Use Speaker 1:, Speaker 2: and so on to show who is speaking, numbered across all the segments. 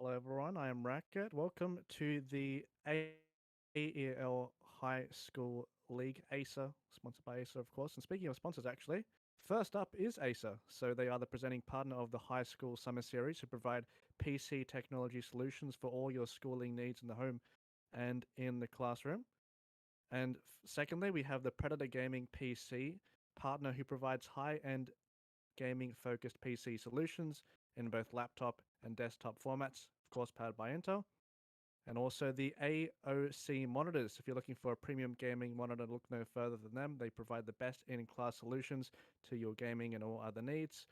Speaker 1: Hello everyone, I am Racquetz. Welcome to the AEL High School League, Acer, sponsored by Acer, of course. And speaking of sponsors, actually, first up is Acer. So they are the presenting partner of the High School Summer Series, who provide PC technology solutions for all your schooling needs in the home and in the classroom. And secondly, we have the Predator Gaming PC partner, who provides high-end gaming-focused PC solutions in both laptop and desktop formats, of course powered by Intel. And also the AOC monitors. If you're looking for a premium gaming monitor, look no further than them. They provide the best in-class solutions to your gaming and all other needs.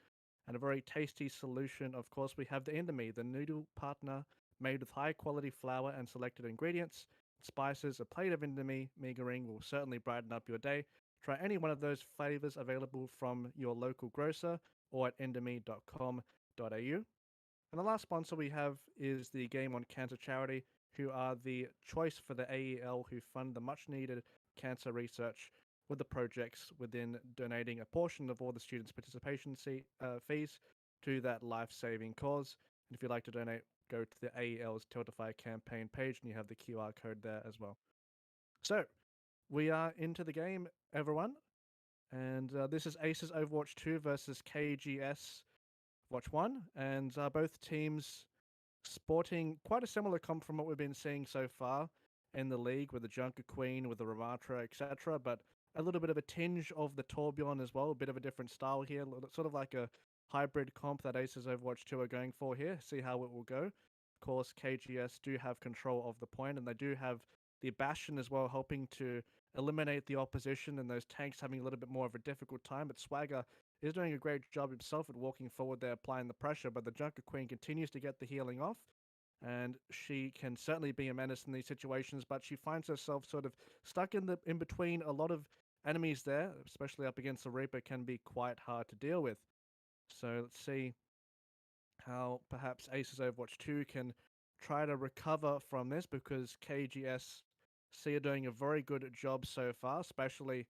Speaker 1: And a very tasty solution, of course, we have the Indomie, the noodle partner made with high-quality flour and selected ingredients. Spices, a plate of Indomie meagering will certainly brighten up your day. Try any one of those flavors available from your local grocer or at indomie.com.au. And the last sponsor we have is the Game on Cancer charity, who are the choice for the AEL, who fund the much needed cancer research with the projects within donating a portion of all the students' participation fees to that life-saving cause. And if you'd like to donate, go to the AEL's Tiltify campaign page and you have the QR code there as well. So, we are into the game, everyone. And this is Aces Overwatch 2 versus KGS Watch 1. And both teams sporting quite a similar comp from what we've been seeing so far in the league with the Junker Queen, with the Ramatra, etc. But a little bit of a tinge of the Torbjorn as well, a bit of a different style here, sort of like a hybrid comp that Aces Overwatch 2 are going for here. See how it will go. Of course, KGS do have control of the point, and they do have the Bastion as well, helping to eliminate the opposition and those tanks having a little bit more of a difficult time. But Swagger is doing a great job himself at walking forward there, applying the pressure, but the Junker Queen continues to get the healing off, and she can certainly be a menace in these situations, but she finds herself sort of stuck in between a lot of enemies there, especially up against the Reaper, can be quite hard to deal with. So let's see how perhaps Aces Overwatch 2 can try to recover from this, because KGS are doing a very good job so far, especially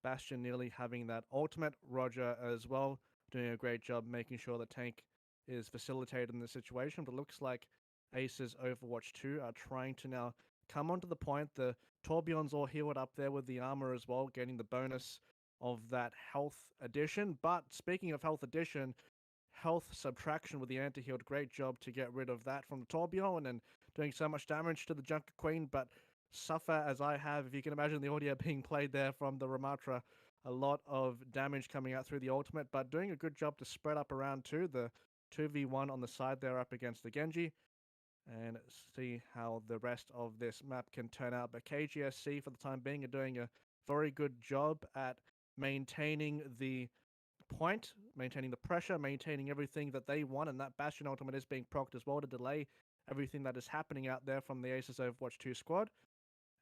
Speaker 1: Bastion nearly having that ultimate, Roger as well, doing a great job making sure the tank is facilitated in the situation. But it looks like Aces Overwatch 2 are trying to now come onto the point. The Torbjorn's all healed up there with the armor as well, getting the bonus of that health addition. But speaking of health addition, health subtraction with the anti-healed, great job to get rid of that from the Torbjorn and doing so much damage to the Junker Queen, but suffer as I have, if you can imagine the audio being played there from the Ramatra, a lot of damage coming out through the ultimate, but doing a good job to spread up around too, the 2v1 on the side there up against the Genji, and see how the rest of this map can turn out. But KGSC for the time being are doing a very good job at maintaining the point, maintaining the pressure, maintaining everything that they want, and that Bastion ultimate is being procced as well to delay everything that is happening out there from the Aces Overwatch 2 squad.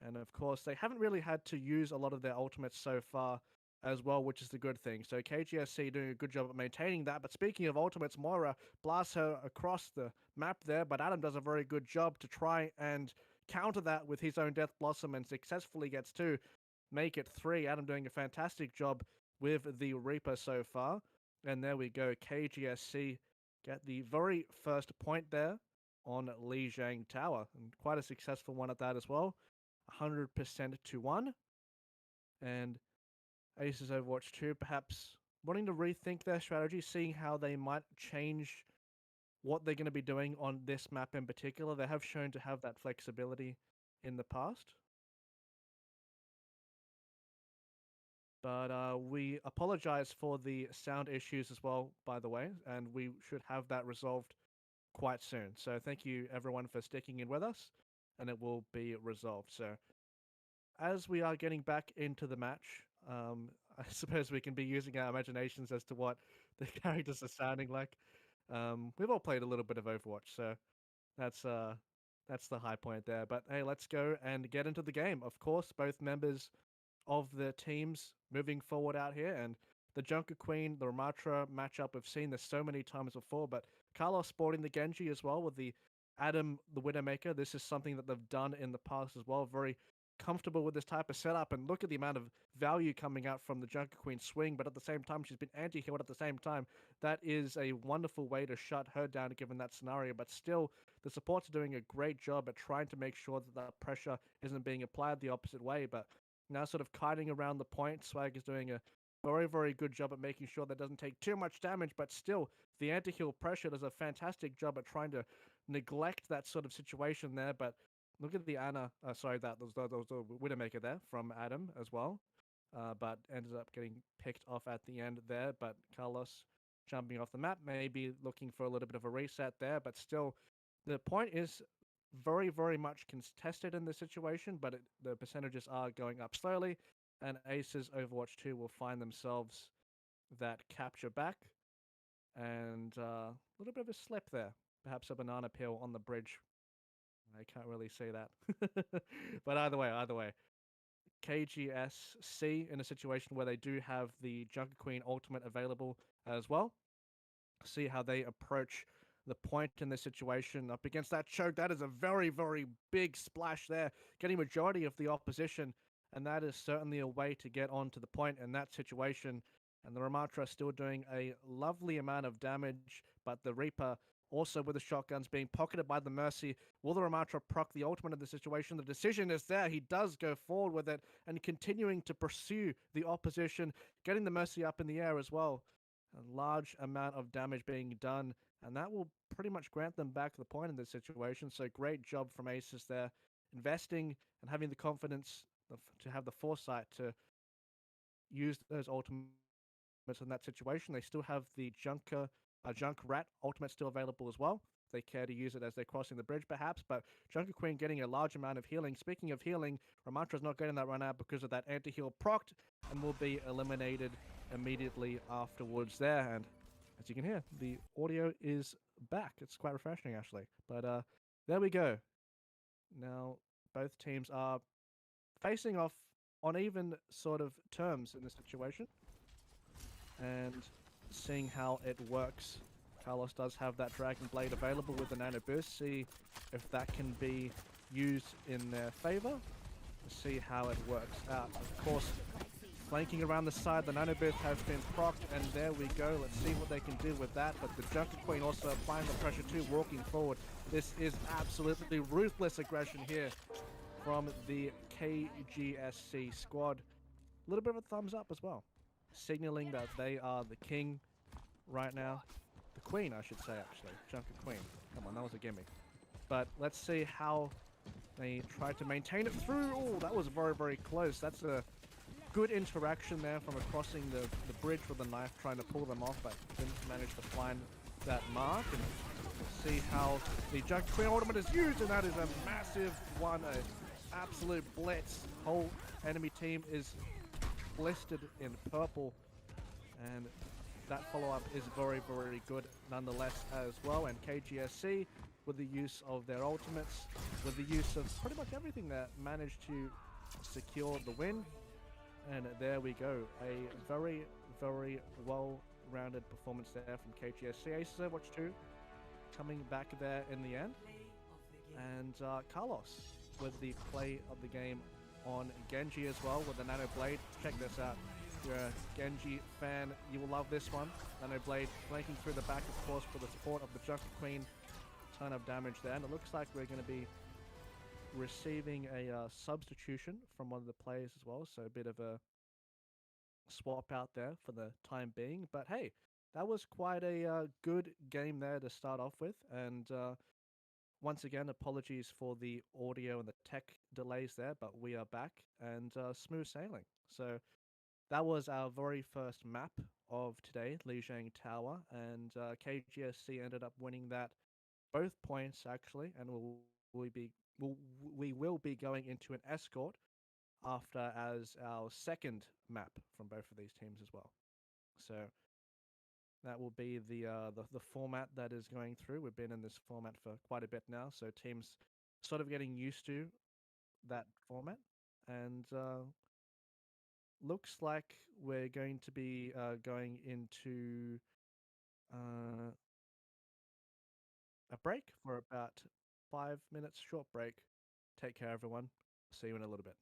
Speaker 1: And of course, they haven't really had to use a lot of their ultimates so far as well, which is the good thing. So KGSC doing a good job at maintaining that. But speaking of ultimates, Moira blasts her across the map there, but Adam does a very good job to try and counter that with his own Death Blossom and successfully gets 2, make it 3. Adam doing a fantastic job with the Reaper so far. And there we go, KGSC get the very first point there on Lijiang Tower, and quite a successful one at that as well. 100% to 1. And Aces Overwatch 2 perhaps wanting to rethink their strategy, seeing how they might change what they're going to be doing on this map in particular. They have shown to have that flexibility in the past. But we apologize for the sound issues as well, by the way, and we should have that resolved quite soon. So thank you everyone for sticking in with us, and it will be resolved. So as we are getting back into the match, I suppose we can be using our imaginations as to what the characters are sounding like. We've all played a little bit of Overwatch, so that's the high point there. But hey, let's go and get into the game. Of course, both members of the teams moving forward out here, and the Junker Queen, the Ramatra matchup, we've seen this so many times before, but Carlos sporting the Genji as well with the Adam, the Widowmaker. This is something that they've done in the past as well. Very comfortable with this type of setup, and look at the amount of value coming out from the Junker Queen swing, but at the same time she's been anti-healed at the same time. That is a wonderful way to shut her down given that scenario, but still the supports are doing a great job at trying to make sure that that pressure isn't being applied the opposite way, but now sort of kiting around the point. Swag is doing a very, very good job at making sure that doesn't take too much damage, but still the anti-heal pressure does a fantastic job at trying to neglect that sort of situation there, but look at the Anna, sorry, that was the Widowmaker there from Adam as well, but ended up getting picked off at the end there. But Carlos jumping off the map, maybe looking for a little bit of a reset there, but still, the point is very, very much contested in this situation, but the percentages are going up slowly, and Aces Overwatch 2 will find themselves that capture back, and a little bit of a slip there. Perhaps a banana peel on the bridge. I can't really say that. But either way, KGSC in a situation where they do have the Junker Queen ultimate available as well. See how they approach the point in this situation up against that choke. That is a very, very big splash there, getting majority of the opposition, and that is certainly a way to get onto the point in that situation. And the Ramatra still doing a lovely amount of damage, but the Reaper also with the shotguns being pocketed by the Mercy. Will the Ramatra proc the ultimate of the situation? The decision is there. He does go forward with it and continuing to pursue the opposition, getting the Mercy up in the air as well. A large amount of damage being done, and that will pretty much grant them back the point in this situation. So great job from Aces there, investing and having the confidence to have the foresight to use those ultimates in that situation. They still have the Junk Rat ultimate still available as well. If they care to use it as they're crossing the bridge, perhaps. But Junker Queen getting a large amount of healing. Speaking of healing, Ramatra's not getting that run out because of that anti-heal procced and will be eliminated immediately afterwards there. And as you can hear, the audio is back. It's quite refreshing, actually. But there we go. Now, both teams are facing off on even sort of terms in this situation. And seeing how it works. Carlos does have that Dragon Blade available with the Nano Burst. See if that can be used in their favor. See how it works out. Of course, flanking around the side, the Nano Burst has been procced, and there we go. Let's see what they can do with that. But the Junker Queen also applying the pressure too, walking forward. This is absolutely ruthless aggression here from the KGSC squad. A little bit of a thumbs up as well, signaling that they are the king right now. The queen, I should say, actually. Junker Queen. Come on, that was a gimme. But let's see how they try to maintain it through. Oh, that was very, very close. That's a good interaction there from crossing the bridge with the knife, trying to pull them off, but didn't manage to find that mark. And see how the Junker Queen ultimate is used, and that is a massive one, an absolute blitz. Whole enemy team is blistered in purple, and that follow-up is very, very good nonetheless as well. And KGSC, with the use of their ultimates, with the use of pretty much everything that managed to secure the win. And there we go. A very, very well-rounded performance there from KGSC. Aces Overwatch 2 coming back there in the end. And Carlos with the play of the game on Genji as well with the Nano Blade. Check this out. If you're a Genji fan, you will love this one. Nano Blade flanking through the back, of course, for the support of the Junker Queen. Ton of damage there. And it looks like we're going to be receiving a substitution from one of the players as well. So a bit of a swap out there for the time being. But hey, that was quite a good game there to start off with. And once again, apologies for the audio and the tech delays there, but we are back and smooth sailing. So that was our very first map of today, Lijiang Tower, and KGSC ended up winning that both points actually, and we will be going into an escort after as our second map from both of these teams as well. So that will be the format that is going through. We've been in this format for quite a bit now, so teams sort of getting used to that format, and looks like we're going to be going into a break for about 5 minutes, short break. Take care, everyone. See you in a little bit.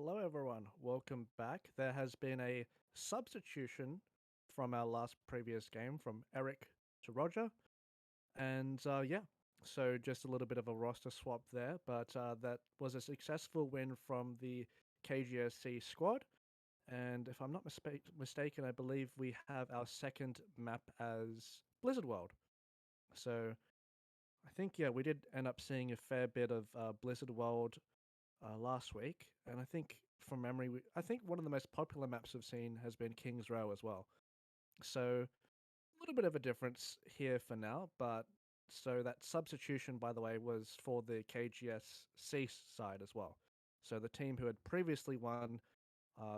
Speaker 1: Hello, everyone. Welcome back. There has been a substitution from our last previous game from Eric to Roger. And yeah, so just a little bit of a roster swap there, but that was a successful win from the KGSC squad. And if I'm not mistaken, I believe we have our second map as Blizzard World. So I think, yeah, we did end up seeing a fair bit of Blizzard World last week, and I think from memory, I think one of the most popular maps we've seen has been King's Row as well. So a little bit of a difference here for now, but so that substitution, by the way, was for the KGSC side as well. So the team who had previously won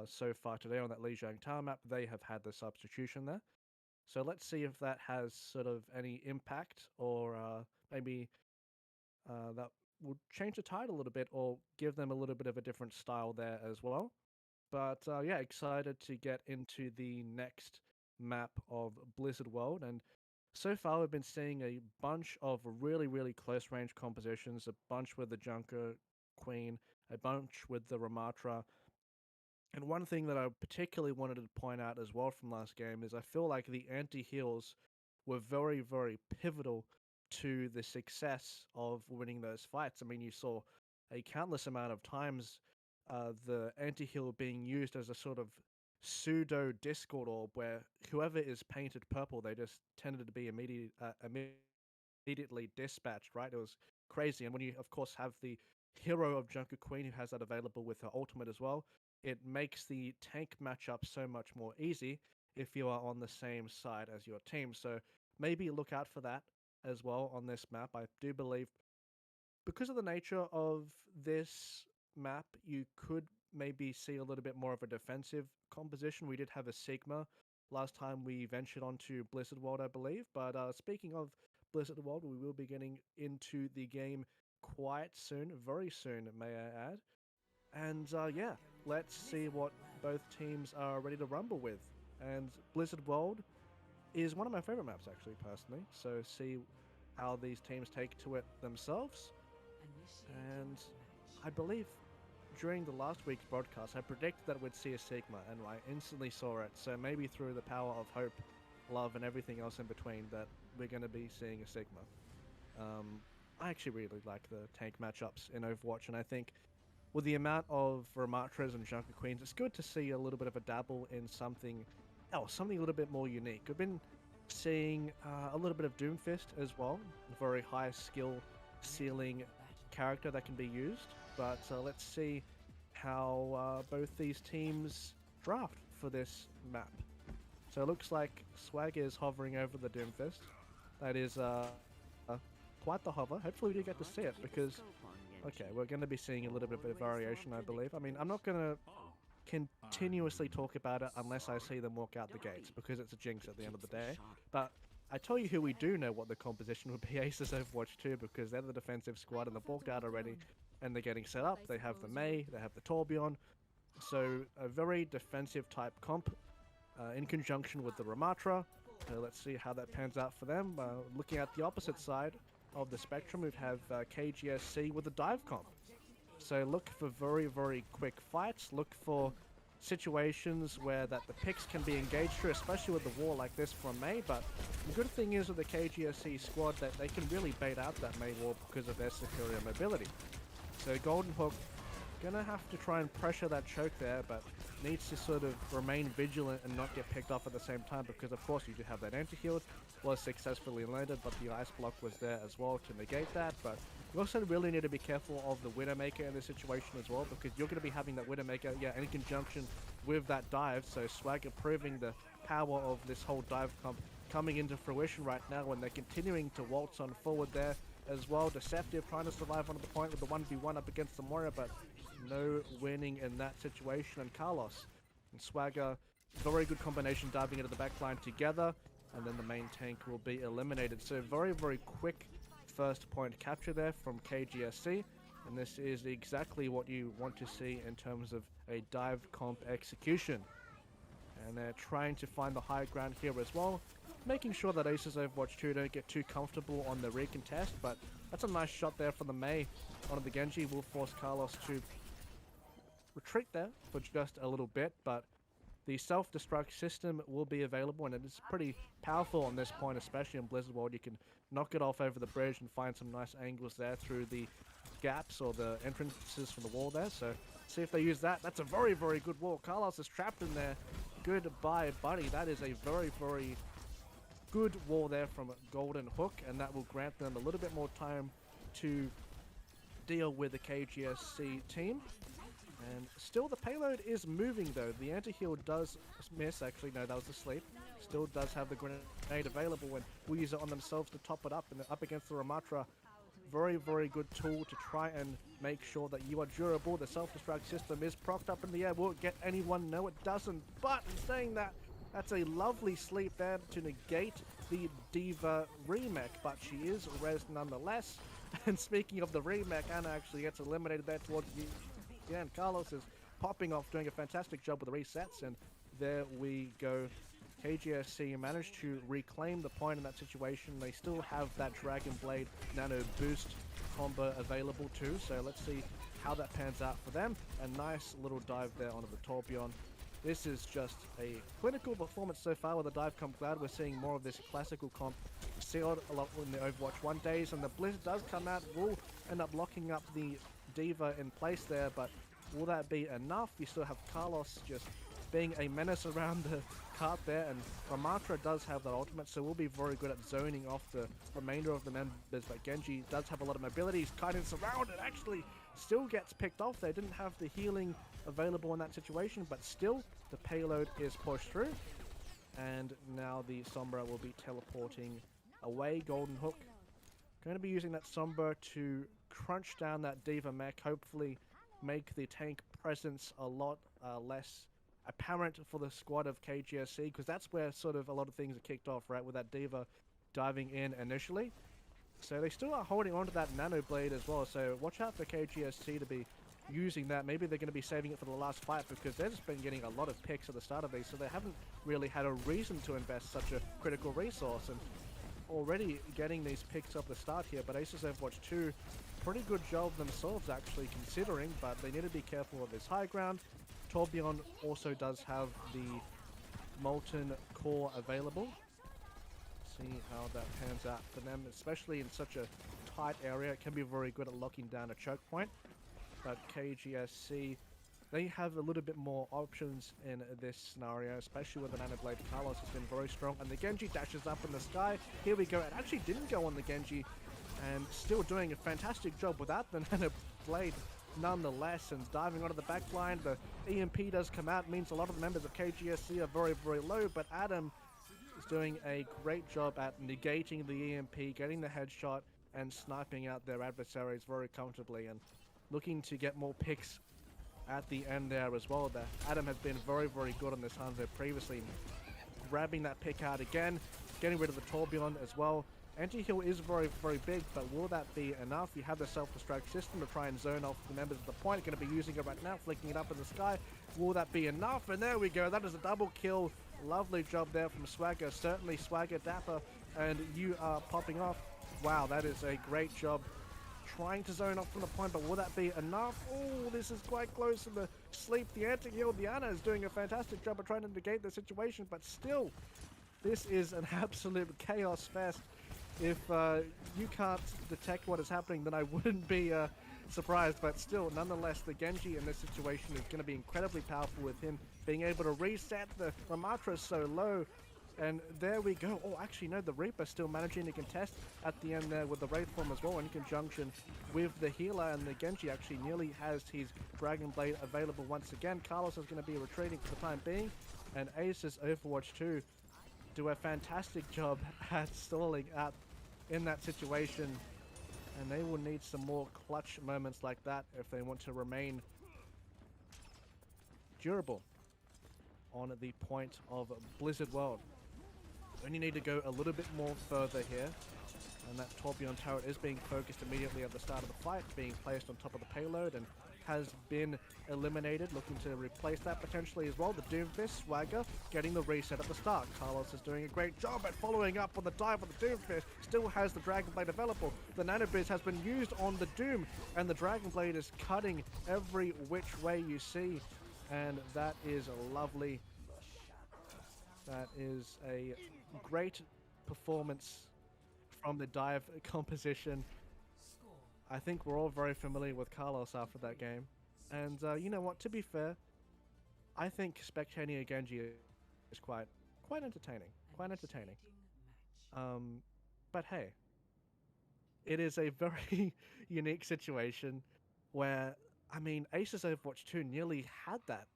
Speaker 1: so far today on that Lijiang Tower map, they have had the substitution there. So let's see if that has sort of any impact or maybe that would change the tide a little bit or give them a little bit of a different style there as well. But yeah, excited to get into the next map of Blizzard World. And so far, we've been seeing a bunch of really, really close range compositions, a bunch with the Junker Queen, a bunch with the Ramatra. And one thing that I particularly wanted to point out as well from last game is I feel like the anti heals were very, very pivotal to the success of winning those fights. I mean, you saw a countless amount of times the anti-heal being used as a sort of pseudo Discord orb where whoever is painted purple, they just tended to be immediately dispatched, right? It was crazy. And when you, of course, have the hero of Junker Queen who has that available with her ultimate as well, it makes the tank matchup so much more easy if you are on the same side as your team. So maybe look out for that as well on this map. I do believe because of the nature of this map, you could maybe see a little bit more of a defensive composition. We did have a Sigma last time we ventured onto Blizzard World, I believe. But speaking of Blizzard World, we will be getting into the game quite soon, very soon, may I add. And yeah, let's see what both teams are ready to rumble with. And Blizzard World is one of my favorite maps, actually, personally. So see how these teams take to it themselves. And I believe during the last week's broadcast, I predicted that we'd see a Sigma, and I instantly saw it. So maybe through the power of hope, love, and everything else in between, that we're going to be seeing a Sigma. I actually really like the tank matchups in Overwatch, and I think with the amount of Ramatras and Junker Queens, it's good to see a little bit of a dabble in something else, something a little bit more unique. We've been seeing a little bit of Doomfist as well, a very high skill ceiling character that can be used. But let's see how both these teams draft for this map. So it looks like Swag is hovering over the Doomfist. That is quite the hover. Hopefully we do get to see it because, okay, we're going to be seeing a little bit of variation, I believe. I mean, I'm not going to continuously talk about it unless I see them walk out the gates because it's a jinx at the end of the day. But I tell you who we do know what the composition would be, Acer's Overwatch 2, because they're the defensive squad and they've walked out already and they're getting set up. They have the Mei, they have the Torbjorn. So a very defensive type comp in conjunction with the Ramatra. Let's see how that pans out for them. Looking at the opposite side of the spectrum, we have KGSC with a dive comp. So look for very, very quick fights. Look for situations where that the picks can be engaged through, especially with the war like this from Mei. But the good thing is with the KGSC squad that they can really bait out that Mei war because of their superior mobility. So Golden Hook gonna have to try and pressure that choke there, but needs to sort of remain vigilant and not get picked off at the same time because of course you do have that anti-heal, was successfully landed, but the ice block was there as well to negate that. But you also really need to be careful of the Widowmaker in this situation as well, because you're going to be having that Widowmaker, yeah, in conjunction with that dive. So Swagger proving the power of this whole dive comp coming into fruition right now when they're continuing to waltz on forward there as well. Deceptive trying to survive onto the point with the 1v1 up against the Moira, but no winning in that situation. And Carlos and Swagger, very good combination diving into the backline together, and then the main tank will be eliminated. So very, very quick first point capture there from KGSC, and this is exactly what you want to see in terms of a dive comp execution. And they're trying to find the high ground here as well, making sure that Aces Overwatch 2 don't get too comfortable on the recontest, but that's a nice shot there from the Mei onto the Genji. Will force Carlos to retreat there for just a little bit, but the self-destruct system will be available, and it is pretty powerful on this point, especially in Blizzard World. You can knock it off over the bridge and find some nice angles there through the gaps or the entrances from the wall there. So see if they use that. That's a very, very good wall. Carlos is trapped in there. Goodbye, buddy. That is a very, very good wall there from Golden Hook, and that will grant them a little bit more time to deal with the KGSC team. And still the payload is moving though. The anti-heal does miss, actually no, that was asleep. Still does have the grenade available and will use it on themselves to top it up, and up against the Ramatra. Very, very good tool to try and make sure that you are durable. The self-destruct system is propped up in the air. Will it get anyone? No, it doesn't. But in saying that, that's a lovely sleep there to negate the Diva remake, but she is res nonetheless. And speaking of the remake, Anna actually gets eliminated there towards the end. Carlos is popping off, doing a fantastic job with the resets, and there we go. KGSC managed to reclaim the point in that situation. They still have that Dragon Blade Nano Boost combo available too, so let's see how that pans out for them. A nice little dive there onto the Torbjorn. This is just a clinical performance so far with the dive comp. Glad we're seeing more of this classical comp. We see it a lot in the Overwatch 1 days, and the Blizzard does come out. Will end up locking up the Diva in place there, but will that be enough? You still have Carlos just being a menace around the cart there, and Ramatra does have that ultimate, so will be very good at zoning off the remainder of the members, but Genji does have a lot of mobility. He's kind of surrounded, actually still gets picked off. They didn't have the healing available in that situation, but still the payload is pushed through, and now the Sombra will be teleporting away. Golden Hook going to be using that Sombra to crunch down that Diva mech, hopefully make the tank presence a lot less apparent for the squad of KGSC, because that's where sort of a lot of things are kicked off, right, with that Diva diving in initially. So they still are holding on to that Nano Blade as well, so watch out for KGSC to be using that. Maybe they're going to be saving it for the last fight, because they've just been getting a lot of picks at the start of these, so they haven't really had a reason to invest such a critical resource, and already getting these picks up the start here. But Aces Overwatch 2, pretty good job themselves actually considering, but they need to be careful of this high ground. Tourbillon also does have the Molten Core available. See how that pans out for them, especially in such a tight area. It can be very good at locking down a choke point, but KGSC, they have a little bit more options in this scenario, especially with the Nano Blade. Carlos has been very strong, and the Genji dashes up in the sky. Here we go. It actually didn't go on the Genji, and still doing a fantastic job without the Nano Blade nonetheless, and diving onto the back line. The EMP does come out, means a lot of the members of KGSC are very, very low, but Adam is doing a great job at negating the EMP, getting the headshot, and sniping out their adversaries very comfortably, and looking to get more picks at the end there as well. Adam has been very, very good on this Hanzo previously, grabbing that pick out again, getting rid of the Tourbillon as well. Anti-heal is very, very big, but will that be enough? You have the self-destruct system to try and zone off the members of the point. Going to be using it right now, flicking it up in the sky. Will that be enough? And there we go. That is a double kill. Lovely job there from Swagger. Certainly Swagger, Dapper, and you are popping off. Wow, that is a great job. Trying to zone off from the point, but will that be enough? Oh, this is quite close in the sleep. The anti-heal, Diana, is doing a fantastic job of trying to negate the situation, but still, this is an absolute chaos fest. If you can't detect what is happening, then I wouldn't be surprised, but still, nonetheless, the Genji in this situation is going to be incredibly powerful with him being able to reset. The Ramatra is so low, and there we go. Oh, actually, no, the Reaper still managing to contest at the end there with the Wraith form as well, in conjunction with the healer, and the Genji actually nearly has his Dragon Blade available once again. Carlos is going to be retreating for the time being, and Aces Overwatch 2 do a fantastic job at stalling out in that situation, and they will need some more clutch moments like that if they want to remain durable on the point of Blizzard World. Only need to go a little bit more further here, and that Tourbillon turret is being focused immediately at the start of the fight, being placed on top of the payload, and has been eliminated, looking to replace that potentially as well. The Doomfist, Swagger, getting the reset at the start. Carlos is doing a great job at following up on the dive of the Doomfist, still has the Dragon Blade available. The Nanobiz has been used on the Doom, and the Dragon Blade is cutting every which way you see, and that is lovely. That is a great performance from the dive composition. I think we're all very familiar with Carlos after that game. And you know what, to be fair, I think spectating Genji is quite entertaining. Quite entertaining. But hey, it is a very unique situation where, I mean, Aces Overwatch 2 nearly had that.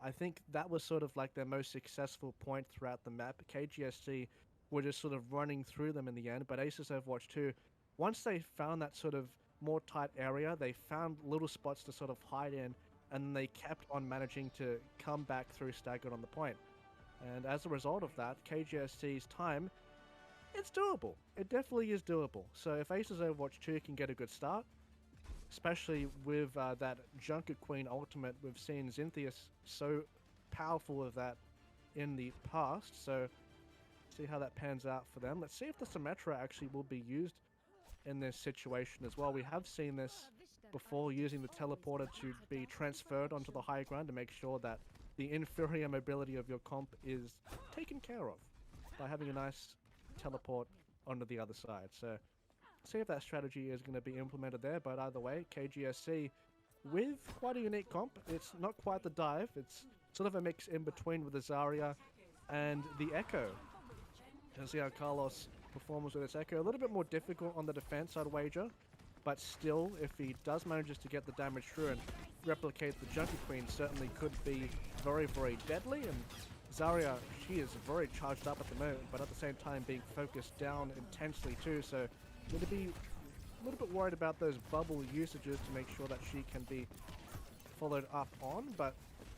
Speaker 1: I think that was sort of like their most successful point throughout the map. KGSC were just sort of running through them in the end, but Aces Overwatch 2, once they found that sort of more tight area, they found little spots to sort of hide in, and they kept on managing to come back through staggered on the point. And as a result of that, KGSC's time, it's doable. It definitely is doable. So if Aces Overwatch 2 can get a good start, especially with that Junket Queen ultimate, we've seen Zynthius so powerful with that in the past, so see how that pans out for them. Let's see if the Symmetra actually will be used in this situation as well. We have seen this before, using the teleporter to be transferred onto the high ground to make sure that the inferior mobility of your comp is taken care of by having a nice teleport onto the other side. So see if that strategy is going to be implemented there, but either way, KGSC with quite a unique comp. It's not quite the dive, it's sort of a mix in between with the Zarya and the Echo. You see how Carlos performs with its Echo. A little bit more difficult on the defense, I'd wager, but still, if he does manage to get the damage through and replicate the Junkie Queen, certainly could be very, very deadly. And Zarya, she is very charged up at the moment, but at the same time being focused down intensely too, so need to be a little bit worried about those bubble usages to make sure that she can be followed up on, but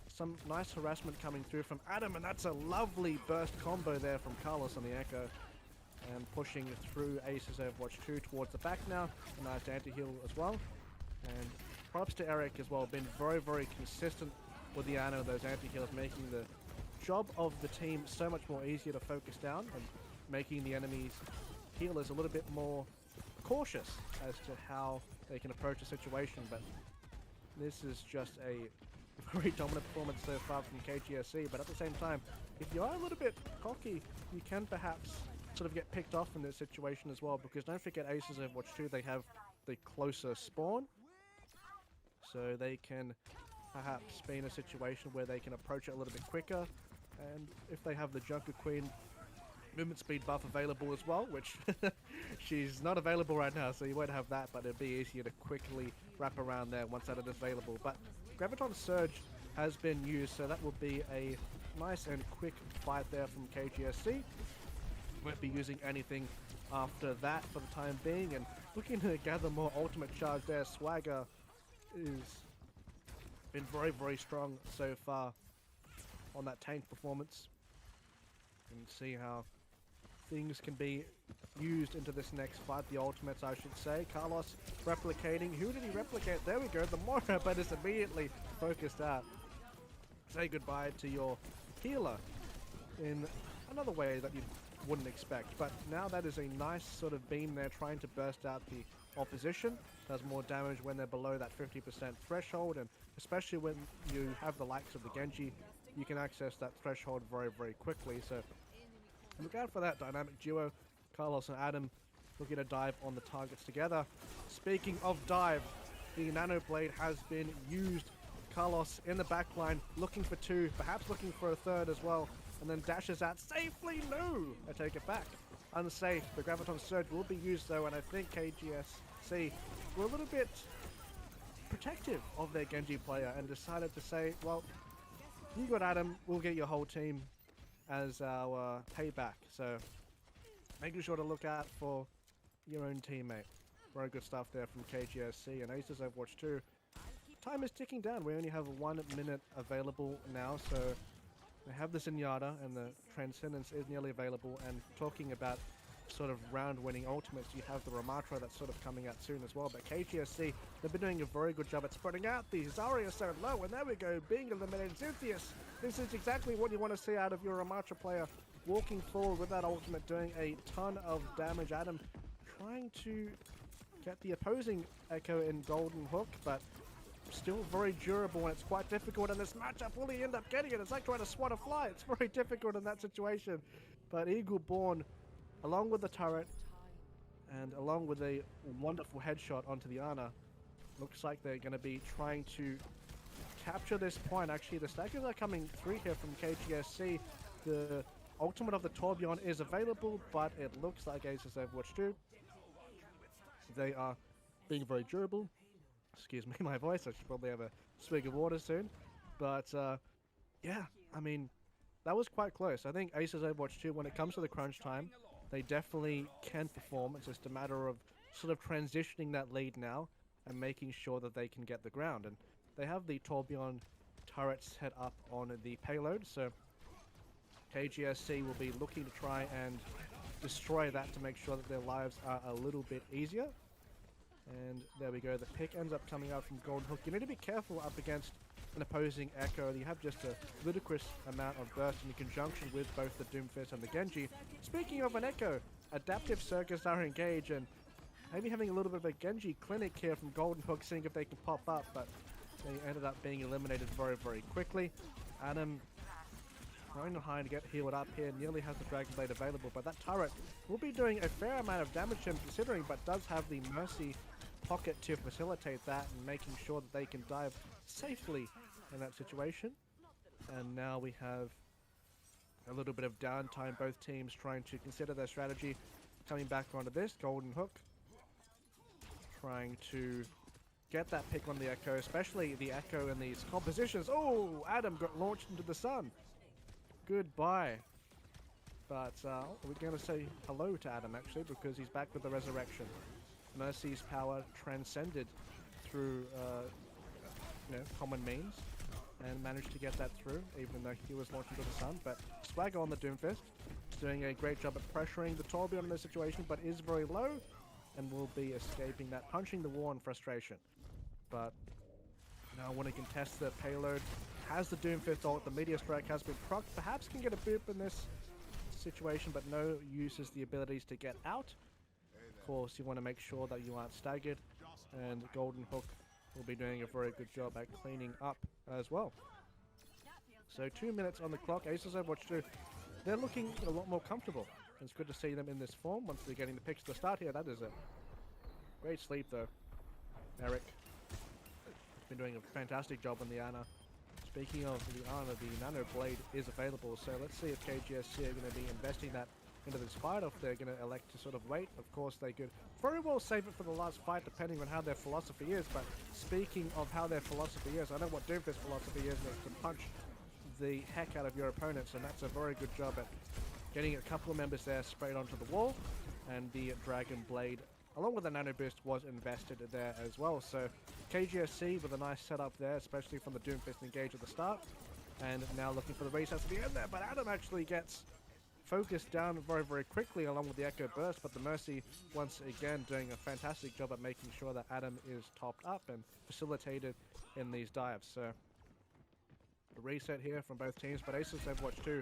Speaker 1: some nice harassment coming through from Adam, and that's a lovely burst combo there from Carlos on the Echo. And pushing through Acer's Overwatch 2 towards the back now. A nice anti-heal as well. And props to Eric as well, been very, very consistent with the Ana, those anti-heals, making the job of the team so much more easier to focus down and making the enemy's healers a little bit more cautious as to how they can approach the situation. But this is just a very dominant performance so far from KGSC, but at the same time, if you are a little bit cocky, you can perhaps sort of get picked off in this situation as well, because don't forget Aces Overwatch 2, they have the closer spawn, so they can perhaps be in a situation where they can approach it a little bit quicker, and if they have the Junker Queen movement speed buff available as well, which she's not available right now, so you won't have that, but it'll be easier to quickly wrap around there once that is available. But Graviton Surge has been used, so that will be a nice and quick fight there from KGSC. Won't be using anything after that for the time being, and looking to gather more ultimate charge there. Swagger is been very, very strong so far on that tank performance. You can see how things can be used into this next fight, the ultimates I should say. Carlos replicating. Who did he replicate? There we go, the Moira, but it's immediately focused out. Say goodbye to your healer in another way that you wouldn't expect, but now that is a nice sort of beam there trying to burst out the opposition. Does more damage when they're below that 50% threshold, and especially when you have the likes of the Genji, you can access that threshold very, very quickly. So look out for that dynamic duo, Carlos and Adam looking to dive on the targets together. Speaking of dive, the Nano Blade has been used. Carlos in the back line looking for two, perhaps looking for a third as well, and then dashes out safely. No, I take it back. Unsafe. The Graviton Surge will be used though, and I think KGSC were a little bit protective of their Genji player and decided to say, well, you got Adam, we'll get your whole team as our payback. So making sure to look out for your own teammate. Very good stuff there from KGSC and Aces Overwatch 2. Time is ticking down. We only have 1 minute available now, so we have the Zenyatta and the Transcendence is nearly available. And talking about sort of round-winning ultimates, you have the Ramatra that's sort of coming out soon as well. But KGSC, they've been doing a very good job at spreading out. The Zarya so low, and there we go, being eliminated. Zynthius, this is exactly what you want to see out of your Ramatra player. Walking forward with that ultimate, doing a ton of damage. Adam trying to get the opposing Echo in Golden Hook, but still very durable, and it's quite difficult in this matchup. Will he end up getting it? It's like trying to swat a fly. It's very difficult in that situation. But Eagleborn, along with the turret, and along with a wonderful headshot onto the Ana, looks like they're going to be trying to capture this point. Actually, the stackers are coming through here from KGSC. The ultimate of the Tourbillon is available, but it looks like Aces Overwatch 2. They are being very durable. Excuse me, my voice. I should probably have a swig of water soon. But, yeah, I mean, that was quite close. I think Aces Overwatch 2, when it comes to the crunch time, they definitely can perform. It's just a matter of sort of transitioning that lead now and making sure that they can get the ground. And they have the Tourbillon turret set up on the payload, so KGSC will be looking to try and destroy that to make sure that their lives are a little bit easier. And there we go, the pick ends up coming out from Golden Hook. You need to be careful up against an opposing Echo. You have just a ludicrous amount of burst in conjunction with both the Doomfist and the Genji. Speaking of an Echo, Adaptive Circus are engaged, and maybe having a little bit of a Genji clinic here from Golden Hook, seeing if they can pop up, but they ended up being eliminated very, very quickly. Adam trying to high to get healed up here, nearly has the Dragon Blade available, but that turret will be doing a fair amount of damage to him considering, but does have the Mercy pocket to facilitate that and making sure that they can dive safely in that situation. And now we have a little bit of downtime, both teams trying to consider their strategy. Coming back onto this, Golden Hook trying to get that pick on the Echo, especially the Echo in these compositions. Oh, Adam got launched into the sun. Goodbye. But we're going to say hello to Adam actually, because he's back with the resurrection. Mercy's power transcended through common means and managed to get that through, even though he was launched into the sun. But Swagger on the Doomfist is doing a great job at pressuring the Torbjorn in this situation, but is very low and will be escaping that, punching the wall in frustration. But now want to contest the payload. Has the Doomfist ult, the Meteor Strike has been procced, perhaps can get a boop in this situation, but no uses the abilities to get out. Of course, you want to make sure that you aren't staggered, and Golden Hook will be doing a very good job at cleaning up as well. So 2 minutes on the clock. Aces Overwatch 2, they're looking a lot more comfortable. It's good to see them in this form once they're getting the picks to the start here. That is a great sleep though. Eric been doing a fantastic job on the Ana. Speaking of the Ana, the Nano Blade is available, so let's see if KGSC are going to be investing that into this fight, or if they're going to elect to sort of wait. Of course, they could very well save it for the last fight, depending on how their philosophy is. But speaking of how their philosophy is, I know what Doomfist philosophy is, and it's to punch the heck out of your opponents, and that's a very good job at getting a couple of members there sprayed onto the wall, and the Dragon Blade, along with the Nano Boost, was invested there as well. So KGSC with a nice setup there, especially from the Doomfist engage at the start, and now looking for the resets at the end there, but Adam actually gets focused down very, very quickly along with the Echo Burst, but the Mercy once again doing a fantastic job at making sure that Adam is topped up and facilitated in these dives. So a reset here from both teams, but Aces Overwatch 2,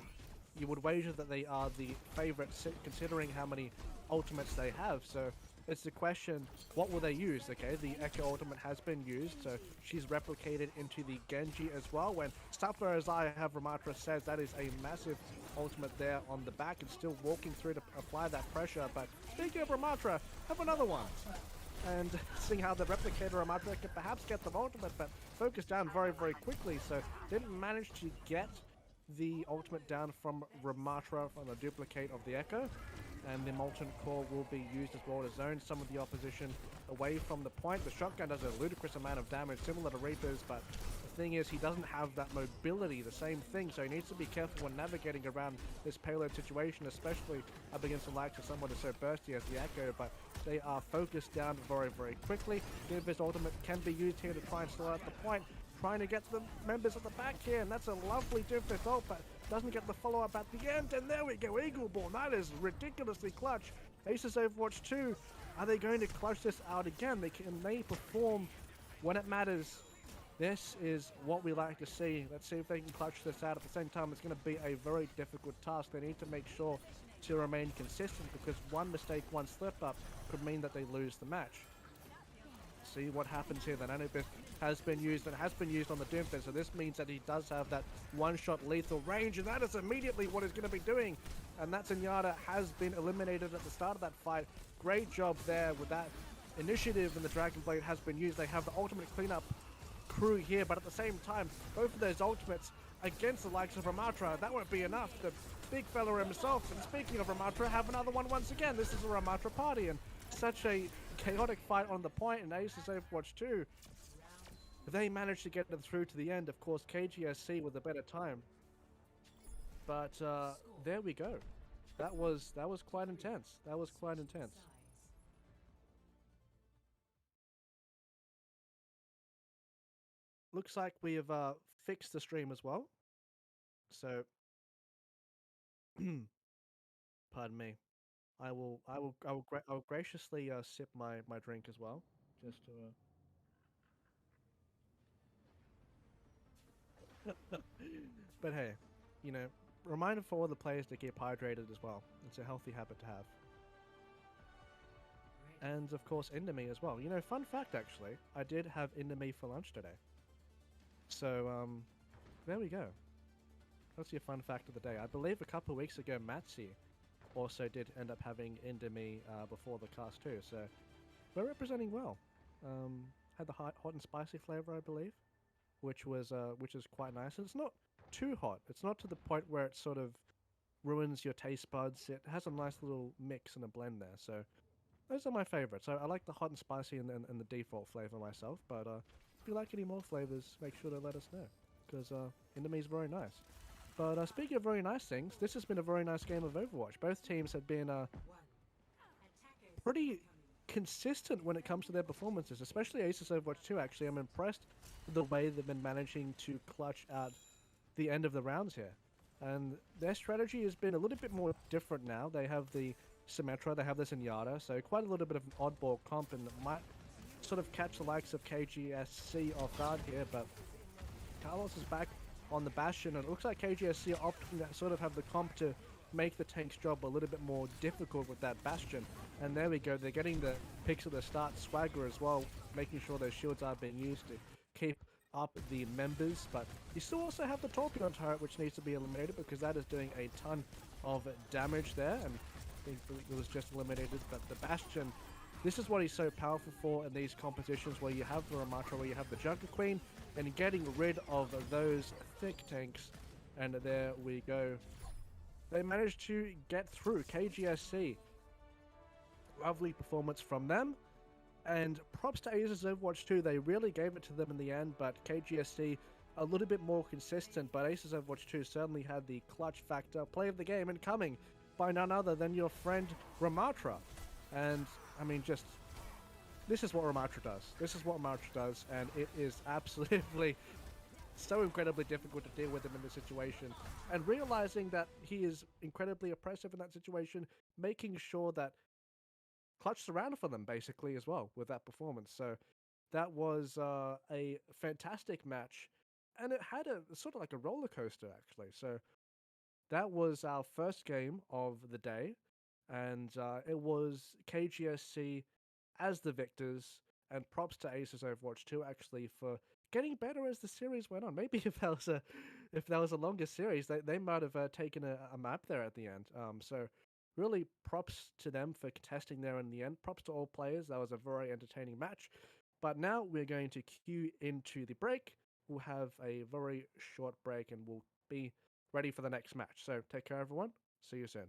Speaker 1: you would wager that they are the favorites considering how many ultimates they have. So it's the question, what will they use? Okay, the Echo ultimate has been used, so she's replicated into the Genji as well. When Stapler, as I have Ramatra says, that is a massive ultimate there on the back and still walking through to apply that pressure. But speaking of Ramatra, have another one. And seeing how the replicator Ramatra can perhaps get the ultimate, but focus down very, very quickly. So didn't manage to get the ultimate down from Ramatra from a duplicate of the Echo. And the Molten Core will be used as well to zone some of the opposition away from the point. The shotgun does a ludicrous amount of damage, similar to Reaper's, but the thing is he doesn't have that mobility, the same thing, so he needs to be careful when navigating around this payload situation, especially up against the likes of someone as so bursty as the Echo, but they are focused down very, very quickly. Doomfist ultimate can be used here to try and slow out the point, trying to get the members at the back here, and that's a lovely Doomfist ult, but doesn't get the follow-up at the end, and there we go, Eagleborn. That is ridiculously clutch. Aces Overwatch 2, are they going to clutch this out again? Can they perform when it matters? This is what we like to see. Let's see if they can clutch this out. At the same time, it's going to be a very difficult task. They need to make sure to remain consistent, because one mistake, one slip-up could mean that they lose the match. See what happens here. The Nano Boost has been used and has been used on the Doomfist, so this means that he does have that one-shot lethal range, and that is immediately what he's going to be doing. And that Zenyatta has been eliminated at the start of that fight. Great job there with that initiative, and the Dragon Blade has been used. They have the ultimate cleanup crew here, but at the same time, both of those ultimates against the likes of Ramatra, that won't be enough. The big fella himself, and speaking of Ramatra, have another one once again. This is a Ramatra party, and such a chaotic fight on the point in Aces Overwatch 2. They managed to get them through to the end. Of course, KGSC with a better time. But there we go. That was quite intense. That was quite intense. Looks like we have fixed the stream as well. So, pardon me. I'll graciously sip my drink as well, just to. But hey, you know, reminder for all the players to keep hydrated as well. It's a healthy habit to have. And of course, Indomie as well. You know, fun fact actually, I did have Indomie for lunch today. So there we go. That's your fun fact of the day. I believe a couple of weeks ago, Matsi also did end up having Indomie before the cast too. So we're representing well. Had the hot and spicy flavor, I believe, which is quite nice. And it's not too hot. It's not to the point where it sort of ruins your taste buds. It has a nice little mix and a blend there. So those are my favorites. I like the hot and spicy and the default flavor myself. But if you like any more flavors, make sure to let us know, because Indomie is very nice. But speaking of very nice things, this has been a very nice game of Overwatch. Both teams have been pretty consistent when it comes to their performances, especially Aces Overwatch 2. Actually, I'm impressed with the way they've been managing to clutch out the end of the rounds here. And their strategy has been a little bit more different now. They have the Symmetra, they have the Zenyatta, so quite a little bit of an oddball comp, and might sort of catch the likes of KGSC off guard here, but Carlos is back on the Bastion, and it looks like KGSC are opting to sort of have the comp to make the tank's job a little bit more difficult with that Bastion. And there we go, they're getting the picks at the start, Swagger as well, making sure those shields are being used to keep up the members. But you still also have the Torpedo turret, which needs to be eliminated, because that is doing a ton of damage there, and I think it was just eliminated. But the Bastion, this is what he's so powerful for in these competitions, where you have the Ramatra, where you have the Junker Queen, and getting rid of those thick tanks. And there we go. They managed to get through. KGSC, lovely performance from them. And props to Aces Overwatch 2, they really gave it to them in the end, but KGSC a little bit more consistent. But Aces Overwatch 2 certainly had the clutch factor. Play of the game incoming by none other than your friend Ramatra. And I mean, just this is what Ramatra does. This is what Ramatra does, and it is absolutely so incredibly difficult to deal with him in this situation. And realizing that he is incredibly oppressive in that situation, making sure that clutched around for them basically as well with that performance. So that was a fantastic match, and it had a sort of like a roller coaster actually. So that was our first game of the day, and it was KGSC as the victors. And props to Aces Overwatch 2 actually for getting better as the series went on. Maybe if that was a longer series, they might have taken a map there at the end. So really props to them for contesting there in the end. Props to all players. That was a very entertaining match. But now we're going to cue into the break. We'll have a very short break and we'll be ready for the next match. So take care, everyone. See you soon.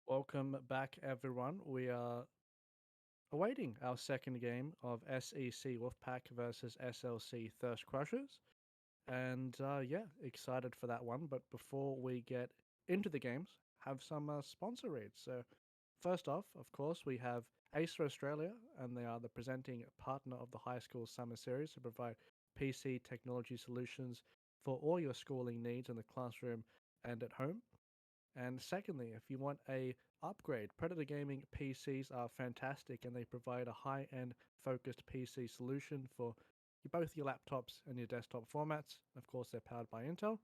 Speaker 1: Welcome back, everyone. We are awaiting our second game of SEC Wolfpack versus SLC Thirst Crushers. And yeah, excited for that one. But before we get into the games, have some sponsor reads. So, first off, of course, we have Acer Australia, and they are the presenting partner of the High School Summer Series to provide PC technology solutions for all your schooling needs in the classroom and at home. And secondly, if you want a upgrade, Predator Gaming PCs are fantastic and they provide a high-end focused PC solution for both your laptops and your desktop formats. Of course, they're powered by Intel.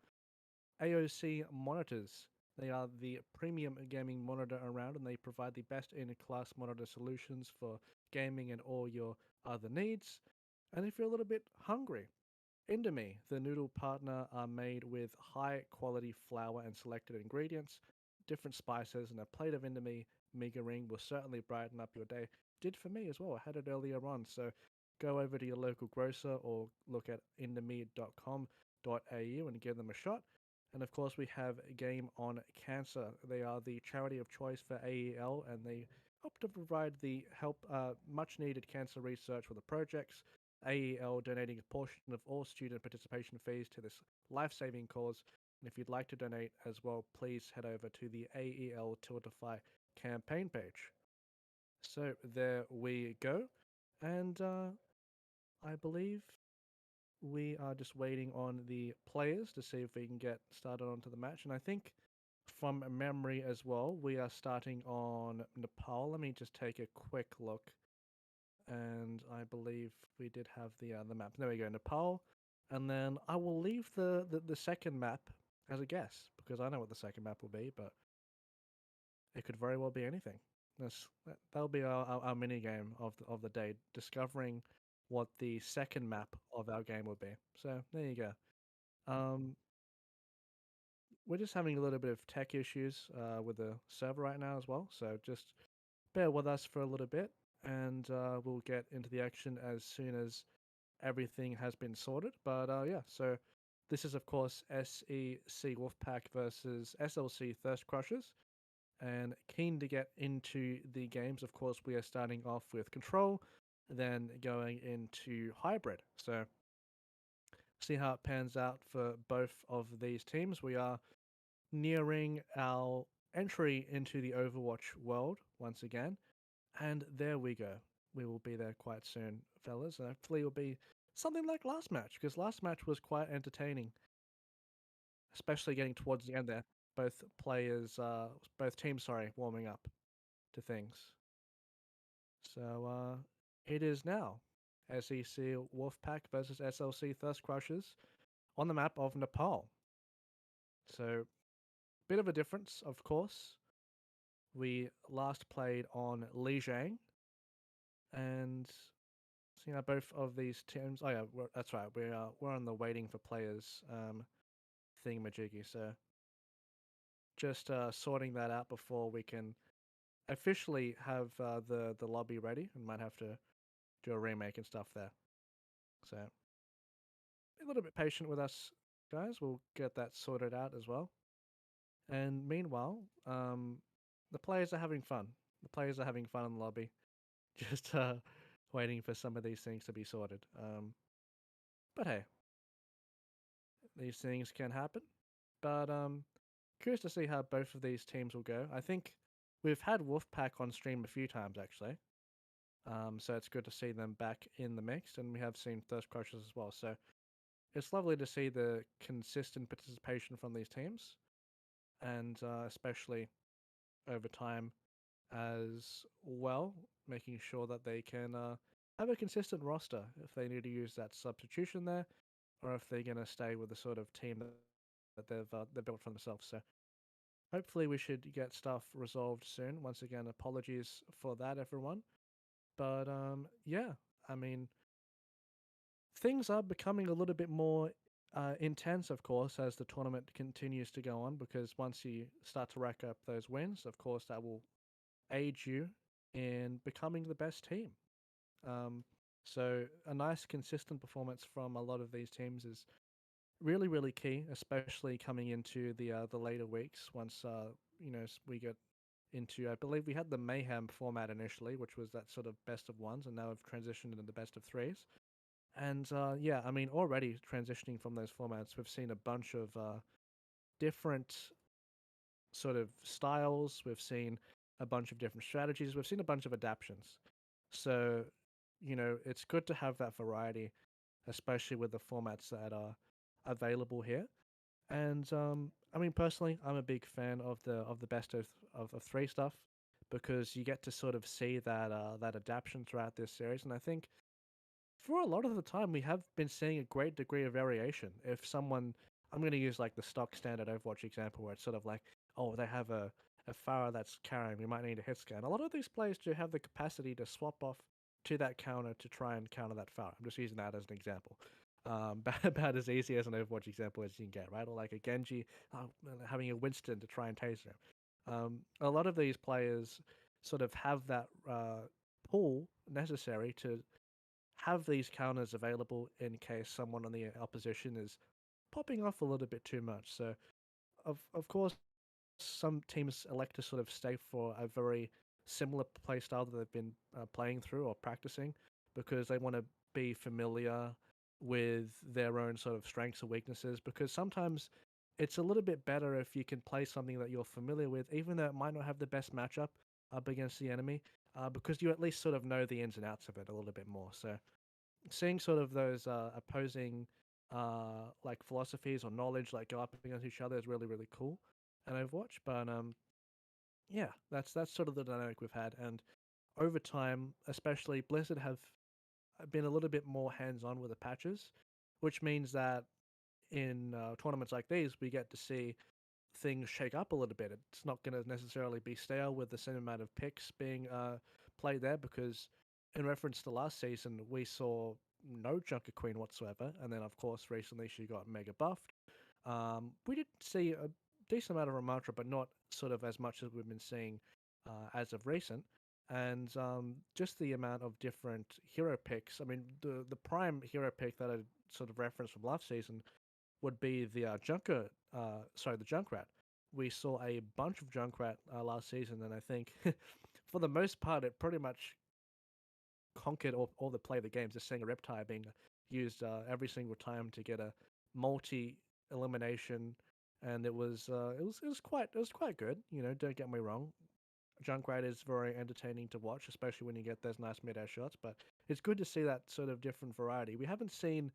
Speaker 1: AOC monitors. They are the premium gaming monitor around and they provide the best in-class monitor solutions for gaming and all your other needs. And if you're a little bit hungry, Indomie, the noodle partner, are made with high quality flour and selected ingredients, different spices, and a plate of Indomie Mega Ring will certainly brighten up your day. Did for me as well. I had it earlier on. So go over to your local grocer or look at indomie.com.au and give them a shot. And of course, we have Game on Cancer. They are the charity of choice for AEL and they hope to provide the much needed cancer research for the projects. AEL donating a portion of all student participation fees to this life-saving cause. And if you'd like to donate as well, please head over to the AEL Tiltify campaign page. So there we go. And I believe we are just waiting on the players to see if we can get started onto the match. And I think from memory as well, we are starting on Nepal. Let me just take a quick look and I believe we did have the map. There we go, Nepal, and then I will leave the second map as a guess because I know what the second map will be, but it could very well be anything. That'll be our mini game of the day, discovering what the second map of our game will be. So there you go. Um, we're just having a little bit of tech issues with the server right now as well, so just bear with us for a little bit, and we'll get into the action as soon as everything has been sorted. But yeah, so this is of course SEC Wolfpack versus SLC Thirst Crushers. And keen to get into the games, of course, we are starting off with Control, then going into Hybrid. So see how it pans out for both of these teams. We are nearing our entry into the Overwatch world once again. And there we go. We will be there quite soon, fellas. And hopefully it'll be something like last match, because last match was quite entertaining, especially getting towards the end there. Both teams, sorry, warming up to things. So it is now SEC Wolfpack versus SLC Thirst Crushers on the map of Nepal. So, bit of a difference, of course. We last played on Lijiang, and so, both of these teams. Oh yeah, that's right. We're on the waiting for players thingamajiggy. So just sorting that out before we can officially have the lobby ready, and might have to do a remake and stuff there. So be a little bit patient with us, guys. We'll get that sorted out as well. And meanwhile, the players are having fun. The players are having fun in the lobby, just waiting for some of these things to be sorted. But hey, these things can happen. But curious to see how both of these teams will go. I think we've had Wolfpack on stream a few times actually. So it's good to see them back in the mix, and we have seen Thirst Crushers as well. So it's lovely to see the consistent participation from these teams, and especially over time as well, making sure that they can have a consistent roster if they need to use that substitution there, or if they're going to stay with the sort of team that they've built for themselves. So hopefully we should get stuff resolved soon. Once again, apologies for that, everyone. But yeah, I mean, things are becoming a little bit more intense, of course, as the tournament continues to go on, because once you start to rack up those wins, of course, that will aid you in becoming the best team. So a nice, consistent performance from a lot of these teams is really, really key, especially coming into the later weeks once we get into, I believe we had the Mayhem format initially, which was that sort of best of ones, and now we've transitioned into the best of threes. And yeah, I mean, already transitioning from those formats, we've seen a bunch of different sort of styles. We've seen a bunch of different strategies. We've seen a bunch of adaptations. So, it's good to have that variety, especially with the formats that are available here. And I mean, personally, I'm a big fan of the best of three stuff because you get to sort of see that adaptation throughout this series. And I think for a lot of the time, we have been seeing a great degree of variation. If someone, I'm going to use like the stock standard Overwatch example, where it's sort of like, oh, they have a Pharah that's carrying, we might need a hit scan. A lot of these players do have the capacity to swap off to that counter to try and counter that Pharah. I'm just using that as an example. About as easy as an Overwatch example as you can get, right? Or like a Genji having a Winston to try and taser him. A lot of these players sort of have that pull necessary to have these counters available in case someone on the opposition is popping off a little bit too much. So, of course, some teams elect to sort of stay for a very similar play style that they've been playing through or practicing because they want to be familiar with their own sort of strengths or weaknesses. Because sometimes it's a little bit better if you can play something that you're familiar with, even though it might not have the best matchup up against the enemy, because you at least sort of know the ins and outs of it a little bit more. So seeing sort of those opposing like philosophies or knowledge like go up against each other is really really cool in Overwatch. But yeah, that's sort of the dynamic we've had, and over time, especially Blizzard have been a little bit more hands on with the patches, which means that in tournaments like these, we get to see things shake up a little bit. It's not going to necessarily be stale with the same amount of picks being played there because, in reference to last season, we saw no Junker Queen whatsoever, and then of course recently she got mega buffed. We did see a decent amount of Ramantra, but not sort of as much as we've been seeing as of recent. And just the amount of different hero picks. I mean, the prime hero pick that I sort of referenced from last season would be the the Junkrat. We saw a bunch of Junkrat last season, and I think for the most part, it pretty much conquered all the play of the games. Just seeing a Reptile being used every single time to get a multi elimination, and it was quite good. Don't get me wrong. Junkrat is very entertaining to watch, especially when you get those nice mid-air shots. But it's good to see that sort of different variety. We haven't seen,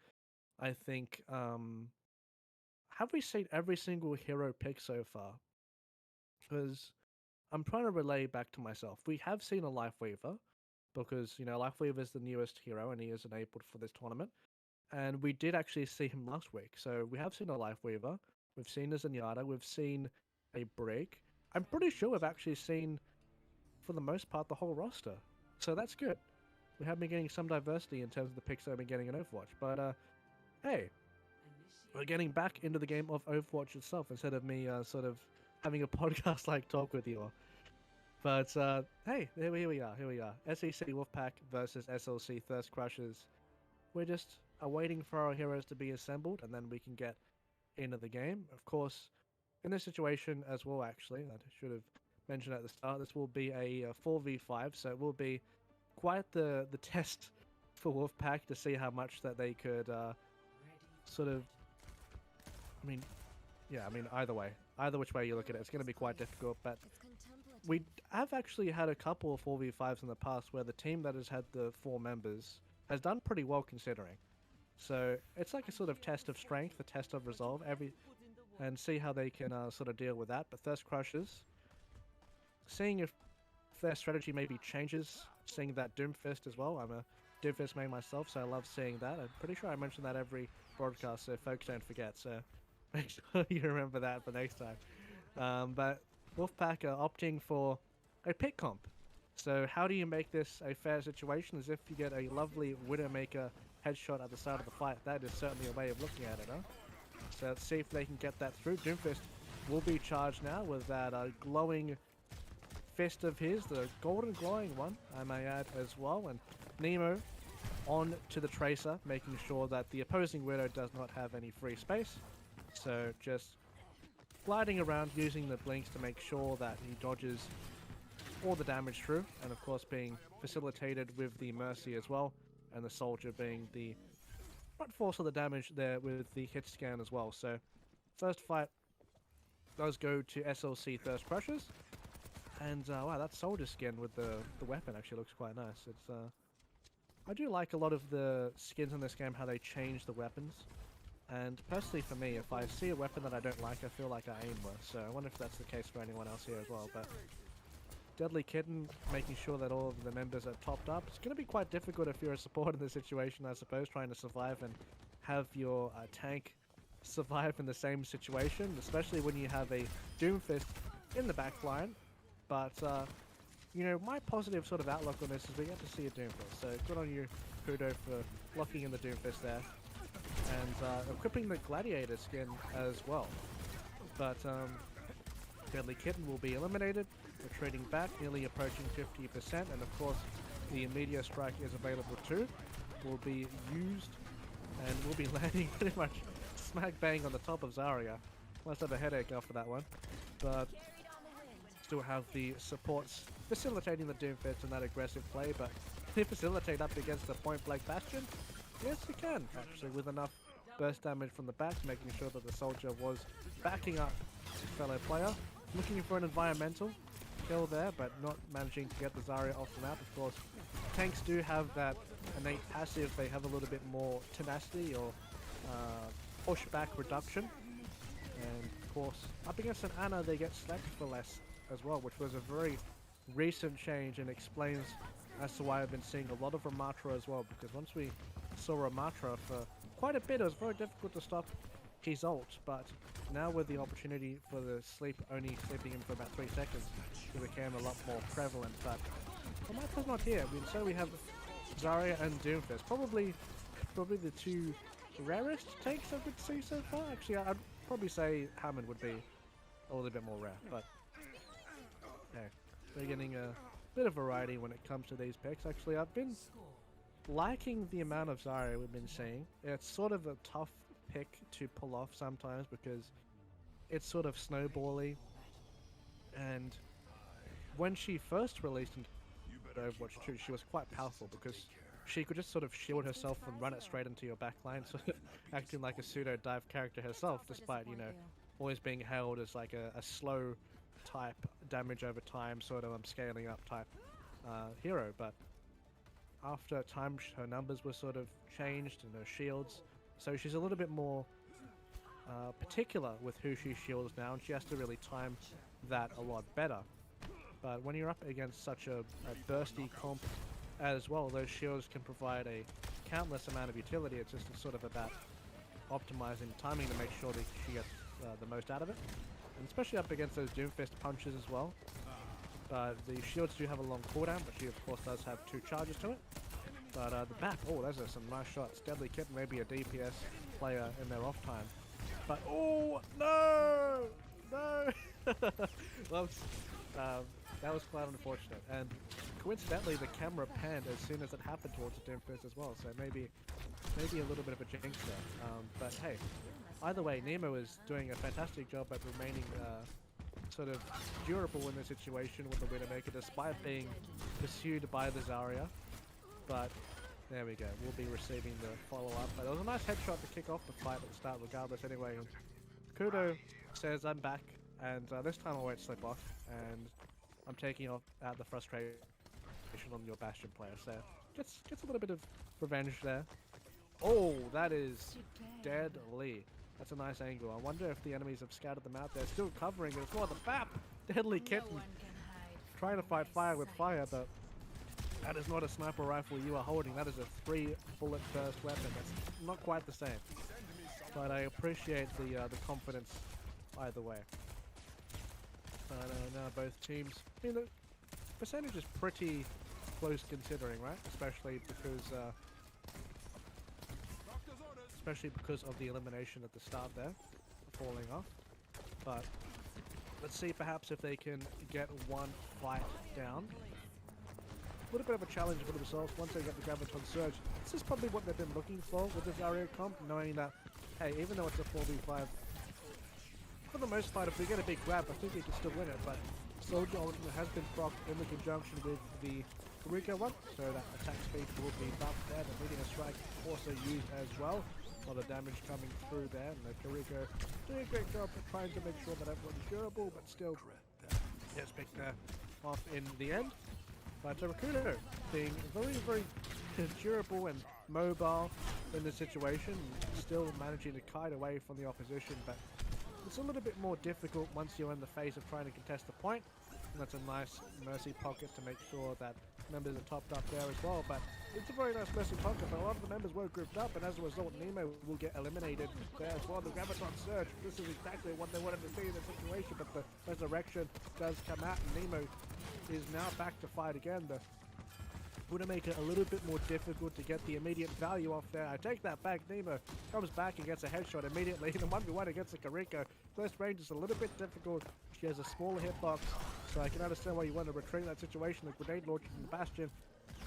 Speaker 1: I think, have we seen every single hero pick so far? Because I'm trying to relay back to myself. We have seen a Life Weaver, because Life Weaver is the newest hero and he is enabled for this tournament. And we did actually see him last week. So we have seen a Life Weaver. We've seen a Zenyatta. We've seen a Brig. I'm pretty sure we've actually seen, for the most part, the whole roster. So that's good. We have been getting some diversity in terms of the picks that I've been getting in Overwatch. But hey, we're getting back into the game of Overwatch itself instead of me sort of having a podcast-like talk with you all. But hey, here we are. SEC Wolfpack versus SLC Thirst Crushers. We're just awaiting for our heroes to be assembled, and then we can get into the game. Of course, in this situation as well, actually, I should have mentioned at the start, this will be a 4v5, so it will be quite the test for Wolfpack to see how much that they could sort of... either way. Either which way you look at it, it's going to be quite difficult, but we have actually had a couple of 4v5s in the past where the team that has had the 4 members has done pretty well considering. So it's like a sort of test of strength, a test of resolve, and see how they can sort of deal with that. But Thirst Crushers, seeing if their strategy maybe changes, seeing that Doomfist as well. I'm a Doomfist main myself, so I love seeing that. I'm pretty sure I mention that every broadcast, so folks don't forget. So make sure you remember that for next time. But Wolfpack are opting for a pick comp. So how do you make this a fair situation? As if you get a lovely Widowmaker headshot at the start of the fight. That is certainly a way of looking at it, huh? So let's see if they can get that through. Doomfist will be charged now with that glowing fist of his, the golden glowing one, I may add as well. And Nemo on to the Tracer, making sure that the opposing Widow does not have any free space. So just gliding around using the blinks to make sure that he dodges all the damage through, and of course being facilitated with the Mercy as well, and the Soldier being the front force of the damage there with the hit scan as well. So first fight does go to SLC Thirst Crushers, and wow, that Soldier skin with the weapon actually looks quite nice. It's I do like a lot of the skins in this game, how they change the weapons. And personally for me, if I see a weapon that I don't like, I feel like I aim worse. So I wonder if that's the case for anyone else here as well. But Deadly Kitten, making sure that all of the members are topped up. It's going to be quite difficult if you're a support in this situation, I suppose, trying to survive and have your tank survive in the same situation, especially when you have a Doomfist in the back line. But, you know, my positive sort of outlook on this is we get to see a Doomfist. So good on you, Kudo, for locking in the Doomfist there. And equipping the Gladiator skin as well. But Deadly Kitten will be eliminated, retreating back, nearly approaching 50%, and of course the Meteor Strike is available too. Will be used and will be landing pretty much smack bang on the top of Zarya. Must have a headache after that one. But still have the supports facilitating the Doomfist and that aggressive play, but can you facilitate up against the point blank Bastion? Yes, you can, actually, with enough burst damage from the back, making sure that the Soldier was backing up his fellow player. Looking for an environmental kill there, but not managing to get the Zarya off the map. Of course, tanks do have that innate passive. They have a little bit more tenacity or pushback reduction. And of course, up against an Ana, they get slacked for less as well, which was a very recent change and explains as to why I've been seeing a lot of Ramatra as well, because once we saw Ramatra for quite a bit, it was very difficult to stop his ult, but now with the opportunity for the sleep only sleeping him for about 3 seconds, it became a lot more prevalent. But Ramatra's not here. I mean, so we have Zarya and Doomfist, probably the two rarest takes I could see so far. Actually, I'd probably say Hammond would be a little bit more rare, but hey, we're getting a bit of variety when it comes to these picks. Actually, I've been liking the amount of Zarya we've been seeing. It's sort of a tough pick to pull off sometimes because it's sort of snowbally, and when she first released in Overwatch 2, she was quite powerful because she could just sort of shield herself and run it straight into your backline, sort of acting like a pseudo dive character herself, despite, you know, always being hailed as like a slow type damage over time, sort of scaling up type hero. But after time, her numbers were sort of changed and her shields, so she's a little bit more particular with who she shields now, and she has to really time that a lot better. But when you're up against such a bursty comp as well, those shields can provide a countless amount of utility. It's just sort of about optimizing timing to make sure that she gets the most out of it, and especially up against those Doomfist punches as well. But the shields do have a long cooldown, but she of course does have 2 charges to it. But the back, oh, those are some nice shots. Deadly Kitten, maybe a DPS player in their off time. But oh no, well, that was quite unfortunate. And coincidentally, the camera panned as soon as it happened towards the Doomfist as well. So maybe a little bit of a jinx there. But hey, either way, Nemo is doing a fantastic job at remaining sort of durable in the situation with the Widowmaker, despite being pursued by the Zarya. But there we go, we'll be receiving the follow-up. But it was a nice headshot to kick off the fight at the start regardless anyway. Kudo says I'm back, and this time I won't slip off, and I'm taking out the frustration on your Bastion player. So gets a little bit of revenge there. Oh, that is deadly. That's a nice angle. I wonder if the enemies have scattered them out. They're still covering it. For the BAP! Deadly Kitten trying to fight fire with fire, but that is not a sniper rifle you are holding. That is a 3-bullet burst weapon. That's not quite the same. But I appreciate the confidence either way. But now both teams, I mean, the percentage is pretty close considering, right? Especially because of the elimination at the start there, falling off. But let's see perhaps if they can get one fight down. A little bit of a challenge for themselves once they get the Graviton Surge. This is probably what they've been looking for with this Zarya comp, knowing that, hey, even though it's a 4v5, for the most part, if we get a big grab, I think we can still win it, but Soldier ultimate has been procced in the conjunction with the Kuriko one, so that attack speed will be buffed there. The Meteor Strike also used as well. A lot of damage coming through there, and the Kuriko doing a great job at trying to make sure that everyone's durable, but still gets picked off in the end. But Rakuno being very, very durable and mobile in the situation, still managing to kite away from the opposition, but it's a little bit more difficult once you're in the phase of trying to contest the point. And that's a nice Mercy pocket to make sure that members are topped up there as well. But it's a very nice Mercy pocket, but a lot of the members were grouped up, and as a result, Nemo will get eliminated there as well. The Graviton Surge, this is exactly what they wanted to see in the situation, but the Resurrection does come out, and Nemo is now back to fight again. The would make it a little bit more difficult to get the immediate value off there. I take that back. Nemo comes back and gets a headshot immediately. In a 1v1 against the Kuriko. Close range is a little bit difficult. She has a smaller hitbox, so I can understand why you want to retreat that situation. The grenade launcher from the Bastion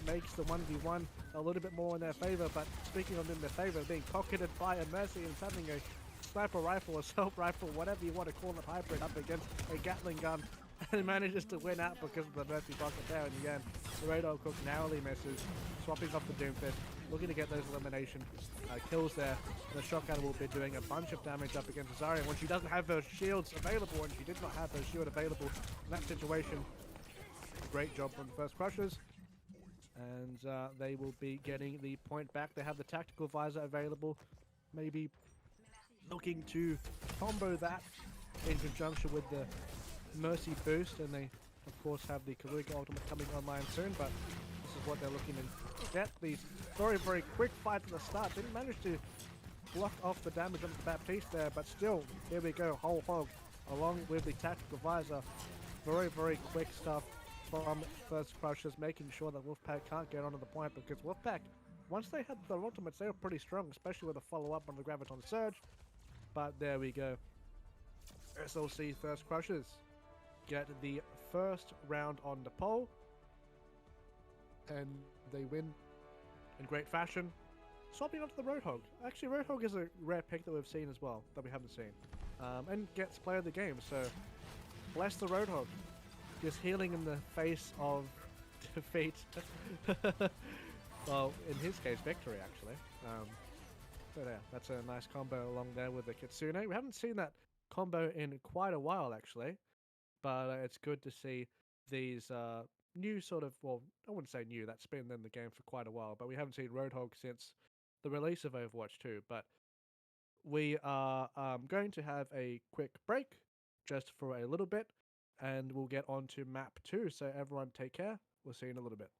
Speaker 1: makes the 1v1 a little bit more in their favor, but speaking of in their favor, being pocketed by a Mercy and having a sniper rifle, assault rifle, whatever you want to call it, hybrid up against a Gatling gun, and manages to win out because of the Mercy pocket there in the end. The Radar Cook narrowly misses, swapping off the Doomfist, looking to get those elimination kills there. And the Shotgun will be doing a bunch of damage up against Zarya when she doesn't have those shields available, and she did not have those shield available in that situation. Great job from the first Crushers, and they will be getting the point back. They have the Tactical Visor available, maybe looking to combo that in conjunction with the Mercy boost, and they of course have the Kuriko ultimate coming online soon, but this is what they're looking to get. These very, very quick fights at the start. Didn't manage to block off the damage of the Baptiste there, but still, here we go, whole hog along with the Tactical Visor. Very, very quick stuff from First Crushers, making sure that Wolfpack can't get onto the point, because Wolfpack, once they had their ultimates, they were pretty strong, especially with a follow-up on the Graviton Surge. But there we go. SLC First Crushers get the first round on the pole, and they win in great fashion, swapping onto the Roadhog. Actually, Roadhog is a rare pick that we've seen as well, that we haven't seen, and gets player of the game, so bless the Roadhog. Just healing in the face of defeat. Well, in his case, victory, actually. But yeah, that's a nice combo along there with the Kitsune. We haven't seen that combo in quite a while, actually. But it's good to see these new sort of, well, I wouldn't say new, that's been in the game for quite a while, but we haven't seen Roadhog since the release of Overwatch 2. But we are going to have a quick break, just for a little bit, and we'll get on to map 2. So everyone take care. We'll see you in a little bit.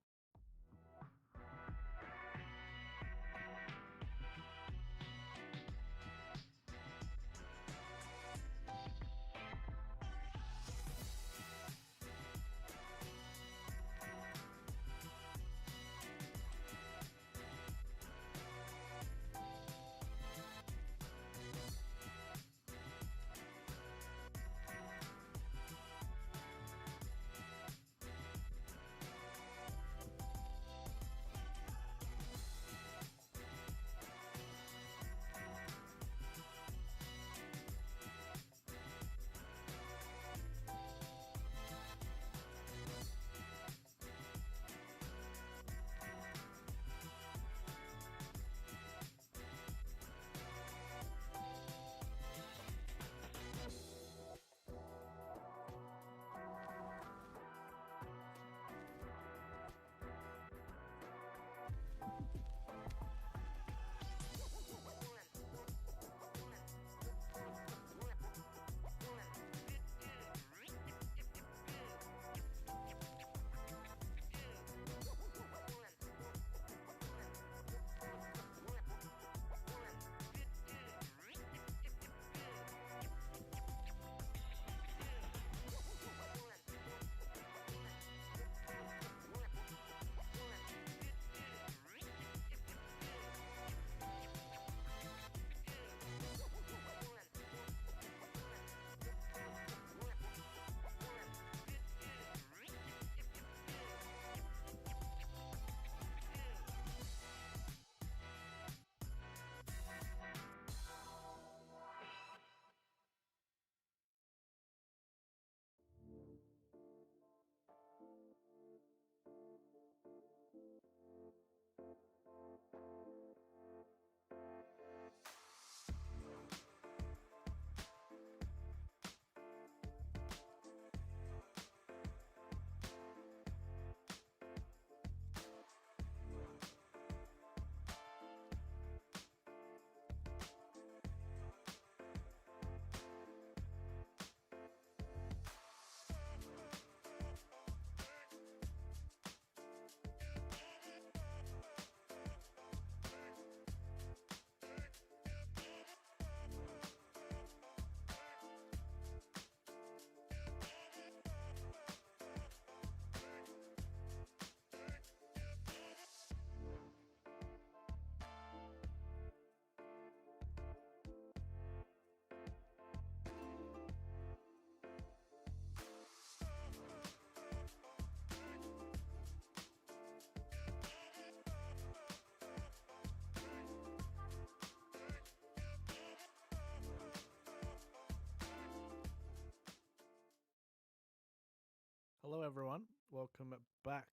Speaker 1: Hello, everyone. Welcome back.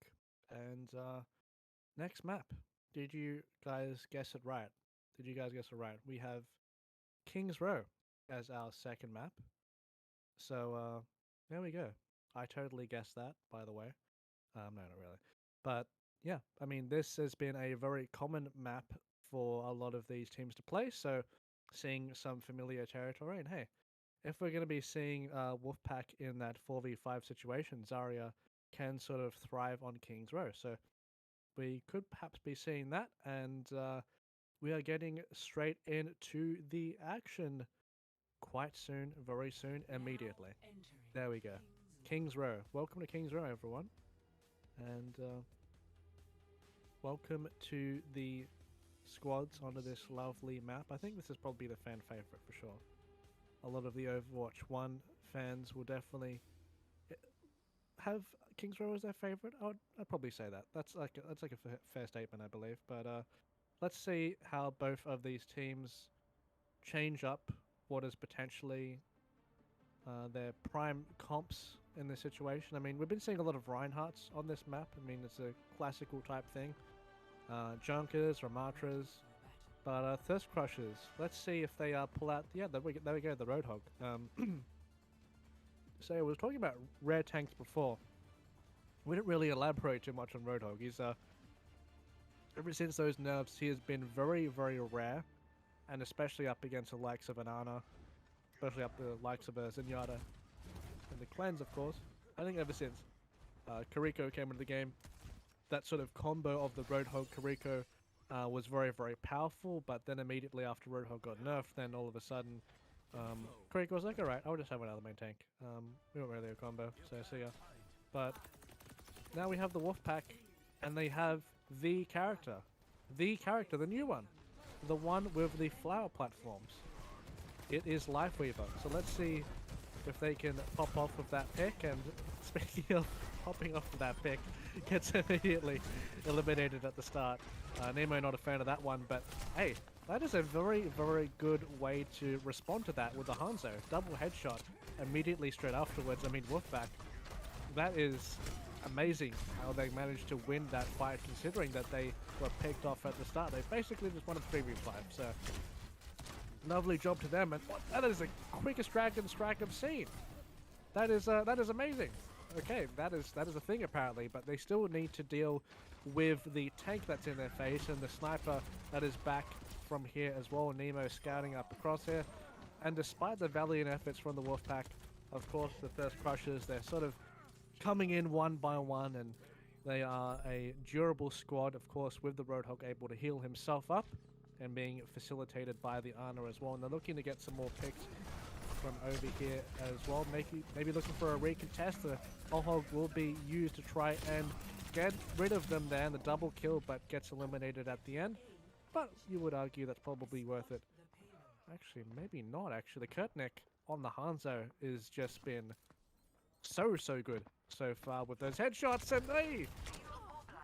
Speaker 1: And next map. Did you guys guess it right? Did you guys guess it right? We have King's Row as our second map. So there we go. I totally guessed that, by the way. No, not really. But yeah, I mean, this has been a very common map for a lot of these teams to play. So seeing some familiar territory, and hey, if we're going to be seeing Wolfpack in that 4v5 situation, Zarya can sort of thrive on King's Row. So we could perhaps be seeing that, and we are getting straight into the action quite soon, very soon, immediately. There we go. King's Row. Welcome to King's Row, everyone. And welcome to the squads onto this lovely map. I think this is probably the fan favorite for sure. A lot of the Overwatch 1 fans will definitely have King's Row as their favorite. I'd probably say that. That's like a fair statement, I believe. But let's see how both of these teams change up what is potentially their prime comps in this situation. I mean, we've been seeing a lot of Reinhardts on this map. I mean, it's a classical type thing. Junkers, Ramatras, but Thirst Crushers. Let's see if they pull out. Yeah, there we go. The Roadhog. So I was talking about rare tanks before. We didn't really elaborate too much on Roadhog. He's ever since those nerfs, he has been very, very rare, and especially up against the likes of an Ana, especially up the likes of a Zenyatta, and the Cleanse, of course. I think ever since Kiriko came into the game, that sort of combo of the Roadhog Kiriko was very, very powerful, but then immediately after Roadhog got nerfed, then all of a sudden, Kiriko was like, alright, I'll just have another main tank. We weren't really a combo, so see ya. But now we have the Wolfpack, and they have the character, the new one, the one with the flower platforms. It is Lifeweaver. So let's see if they can pop off with that pick. And speaking of popping off with that pick, gets immediately eliminated at the start. Nemo not a fan of that one, but hey, that is a very, very good way to respond to that with the Hanzo. Double headshot immediately straight afterwards. I mean, Wolfpack, that is amazing how they managed to win that fight, considering that they were picked off at the start. They basically just won a 3v5, so lovely job to them. And that is the quickest dragon strike I've seen. That is amazing. Okay, that is a thing apparently, but they still need to deal with the tank that's in their face and the sniper that is back from here as well. Nemo scouting up across here, and despite the valiant efforts from the Wolfpack, of course, the Thirst Crushers, they're sort of coming in one by one, and they are a durable squad, of course, with the Roadhog able to heal himself up and being facilitated by the Ana as well. And they're looking to get some more picks from over here as well. Maybe looking for a recontest. The Roadhog will be used to try and get rid of them there, and the double kill, but gets eliminated at the end. But you would argue that's probably worth it. Actually, maybe not, actually. The Kurtnik on the Hanzo has just been so good so far with those headshots, and they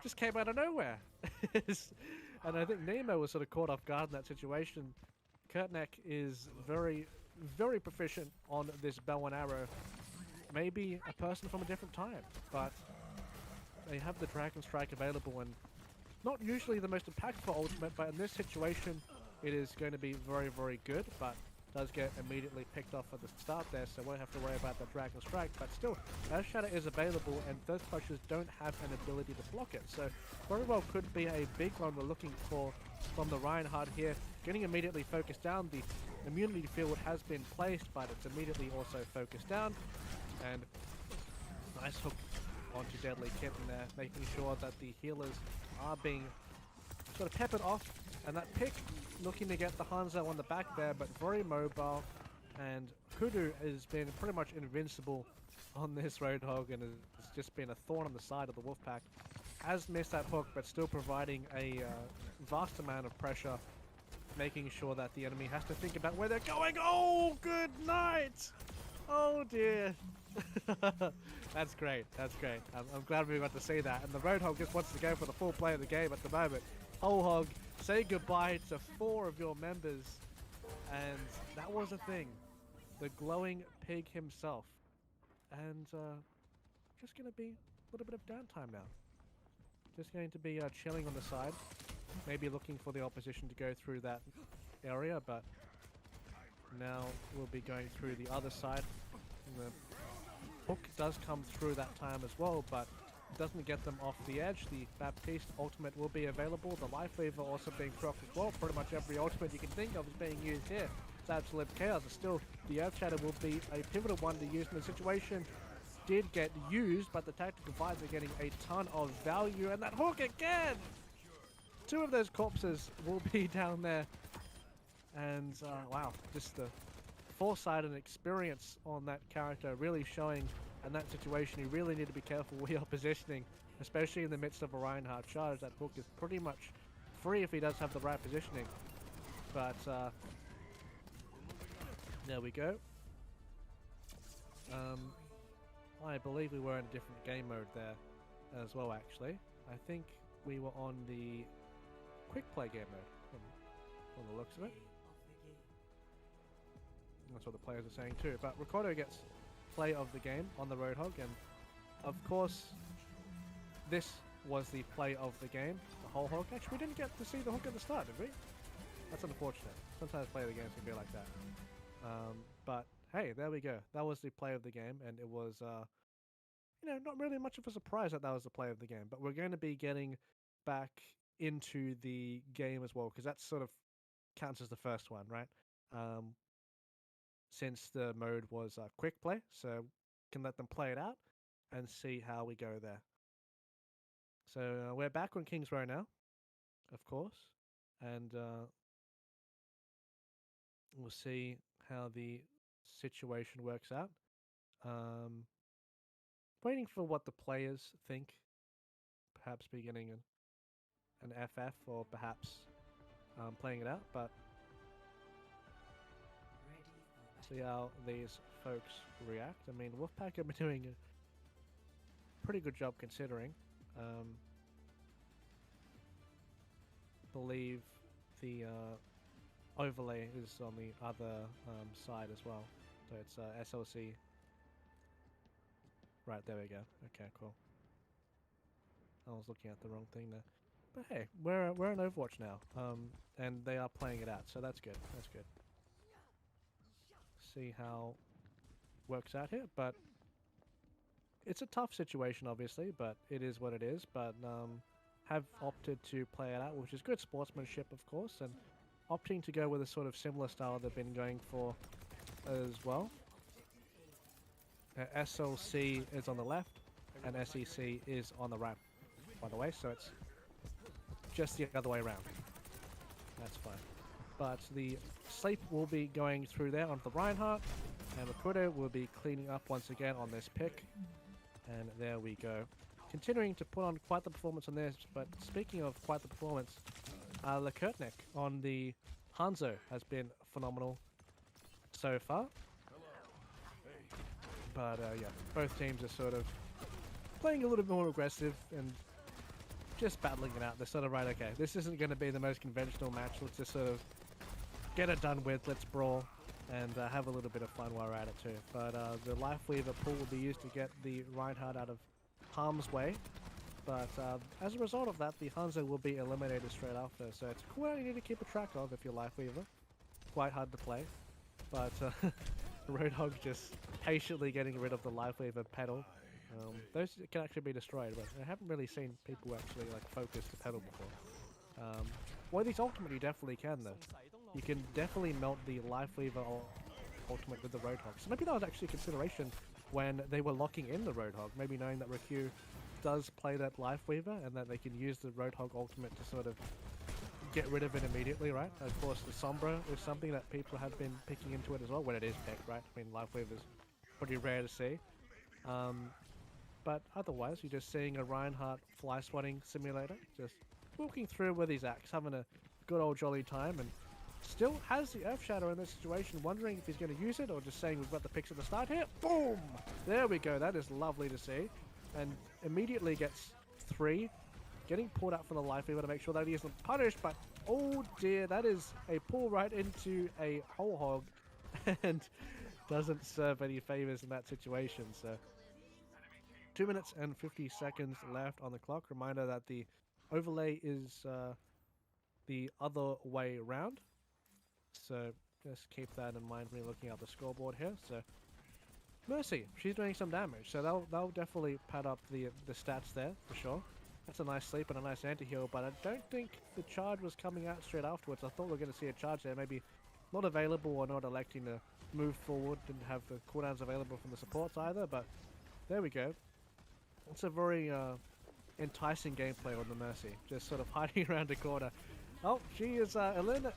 Speaker 1: just came out of nowhere. And I think Nemo was sort of caught off guard in that situation. Kurtnik is very, very proficient on this bow and arrow. Maybe a person from a different time, but they have the Dragon Strike available, and not usually the most impactful ultimate, but in this situation it is going to be very, very good, but does get immediately picked off at the start there, so won't have to worry about the Dragon Strike. But still, Earth Shatter is available, and Thirst Crushers don't have an ability to block it, so very well could be a big one we're looking for from the Reinhardt here. Getting immediately focused down, the immunity field has been placed, but it's immediately also focused down, and nice hook onto Deadly Kitten there, making sure that the healers are being sort of peppered off, and that pick looking to get the Hanzo on the back there, but very mobile, and Kudu has been pretty much invincible on this Roadhog, and has just been a thorn on the side of the Wolfpack. Has missed that hook, but still providing a vast amount of pressure, making sure that the enemy has to think about where they're going. Oh, good night! Oh dear. That's great, that's great. I'm glad we got to see that, and the Roadhog just wants to go for the full play of the game at the moment. Whole Hog, say goodbye to 4 of your members, and that was a thing. The glowing pig himself. And just going to be a little bit of downtime now. Just going to be chilling on the side. Maybe looking for the opposition to go through that area, but now we'll be going through the other side. And the hook does come through that time as well, but it doesn't get them off the edge. The Baptiste ultimate will be available. The Life Weaver also being procced as well. Pretty much every ultimate you can think of is being used here. It's absolute chaos. And still, the Earth Shatter will be a pivotal one to use in the situation. Did get used, but the tactical vibes are getting a ton of value. And that hook again! Two of those corpses will be down there. And wow, just the foresight and experience on that character really showing in that situation. You really need to be careful where you're positioning, especially in the midst of a Reinhardt charge. That hook is pretty much free if he does have the right positioning. But there we go. I believe we were in a different game mode there as well, actually. I think we were on the quick play game mode from the looks of it. That's what the players are saying too. But Ricardo gets play of the game on the Roadhog, and of course this was the play of the game, the whole hook. Actually, we didn't get to see the hook at the start, did we? That's unfortunate. Sometimes play of the games can be like that. But hey, there we go. That was the play of the game, and it was you know, not really much of a surprise that that was the play of the game. But we're going to be getting back into the game as well, because that sort of counts as the first one, right? Since the mode was quick play, so can let them play it out and see how we go there. So we're back on King's Row now, of course, and we'll see how the situation works out. Waiting for what the players think, perhaps beginning an FF or perhaps playing it out, but see how these folks react. I mean, Wolfpack have been doing a pretty good job considering. Believe the overlay is on the other side as well, so it's SLC. Right, there we go. Okay, cool. I was looking at the wrong thing there, but hey, we're in Overwatch now, and they are playing it out, so that's good. That's good. See how works out here, but it's a tough situation obviously, but it is what it is. But have opted to play it out, which is good sportsmanship of course, and opting to go with a sort of similar style they've been going for as well. SLC is on the left and SEC is on the right, by the way, so it's just the other way around. That's fine. But the Sleep will be going through there onto the Reinhardt, and Makudo will be cleaning up once again on this pick. And there we go. Continuing to put on quite the performance on this, but speaking of quite the performance, Lakurtnik on the Hanzo has been phenomenal so far. But yeah, both teams are sort of playing a little bit more aggressive and just battling it out. They're sort of right, okay, this isn't going to be the most conventional match. Let's just sort of get it done with, let's brawl, and have a little bit of fun while we're at it too. But the Life Weaver pull will be used to get the Reinhardt out of harm's way. But as a result of that, the Hanzo will be eliminated straight after. So it's cool you need to keep a track of if you're Life Weaver. Quite hard to play. But Roadhog just patiently getting rid of the Life Weaver pedal. Those can actually be destroyed, but I haven't really seen people actually like focus the pedal before. Well, these ultimate you definitely can though. You can definitely melt the Life Weaver ultimate with the Roadhog. So maybe that was actually a consideration when they were locking in the Roadhog. Maybe knowing that Rikyu does play that Life Weaver and that they can use the Roadhog ultimate to sort of get rid of it immediately, right? Of course, the Sombra is something that people have been picking into it as well when it is picked, right? I mean, Life Weaver's pretty rare to see. But otherwise, you're just seeing a Reinhardt fly swatting simulator, just walking through with his axe, having a good old jolly time, and still has the Earth Shatter in this situation, wondering if he's going to use it or just saying we've got the picks at the start here. Boom! There we go. That is lovely to see. And immediately gets 3, getting pulled out from the Life Weaver to make sure that he isn't punished, but oh dear, that is a pull right into a whole hog and doesn't serve any favors in that situation. So 2 minutes and 50 seconds left on the clock. Reminder that the overlay is the other way around. So just keep that in mind when you're looking at the scoreboard here. So Mercy, she's doing some damage. So that'll definitely pad up the stats there for sure. That's a nice sleep and a nice anti-heal, but I don't think the charge was coming out straight afterwards. I thought we were going to see a charge there, maybe not available or not electing to move forward, didn't have the cooldowns available from the supports either, but there we go. It's a very enticing gameplay on the Mercy, just sort of hiding around a corner. Oh, she is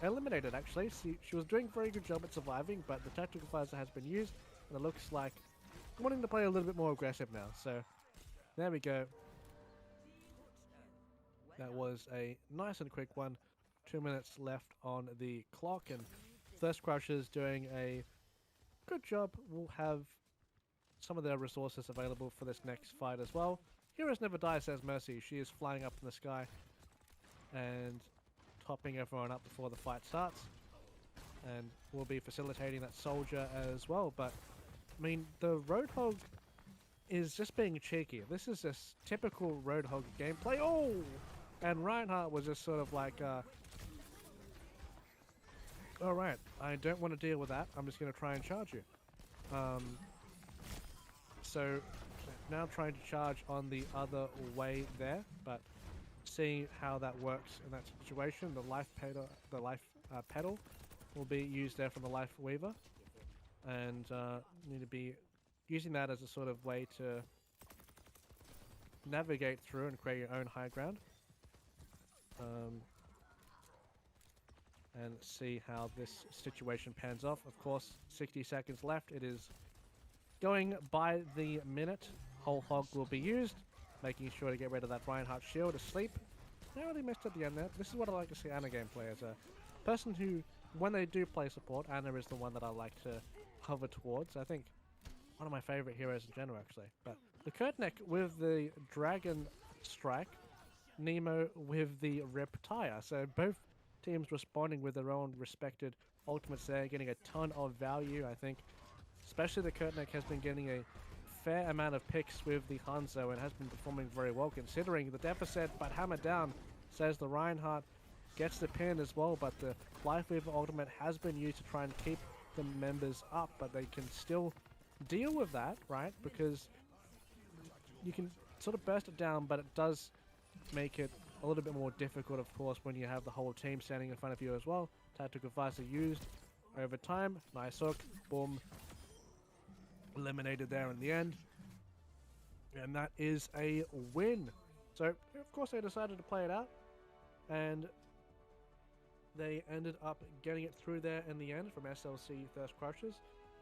Speaker 1: eliminated actually. She was doing a very good job at surviving, but the tactical visor has been used, and it looks like wanting to play a little bit more aggressive now. So there we go. That was a nice and quick one. 2 minutes left on the clock, and Thirst Crushers doing a good job. We'll have some of their resources available for this next fight as well. Heroes never die, says Mercy. She is flying up in the sky and topping everyone up before the fight starts. And we'll be facilitating that soldier as well. But, I mean, the Roadhog is just being cheeky. This is just typical Roadhog gameplay. Oh! And Reinhardt was just sort of like, alright, I don't want to deal with that. I'm just going to try and charge you. So now trying to charge on the other way there, but seeing how that works in that situation. The life pedal will be used there from the life weaver, and need to be using that as a sort of way to navigate through and create your own high ground. And see how this situation pans off. Of course, 60 seconds left. It is going by the minute. Whole hog will be used, making sure to get rid of that Reinhardt shield asleep. I really missed at the end there. This is what I like to see Anna gameplay as a person who, when they do play support, Anna is the one that I like to hover towards. I think one of my favorite heroes in general, actually. But the Kurtnek with the Dragon Strike, Nemo with the Reptile. So both teams responding with their own respected ultimates there, getting a ton of value, I think. Especially the Kurtnek has been getting a fair amount of picks with the Hanzo and has been performing very well considering the deficit, but hammered down, says the Reinhardt. Gets the pin as well, but the Lifeweaver ultimate has been used to try and keep the members up, but they can still deal with that, right? Because you can sort of burst it down, but it does make it a little bit more difficult, of course, when you have the whole team standing in front of you as well. Tactical visor used over time. Nice hook. Boom. Eliminated there in the end. And that is a win. So, of course, they decided to play it out. And they ended up getting it through there in the end from SLC Thirst Crushers.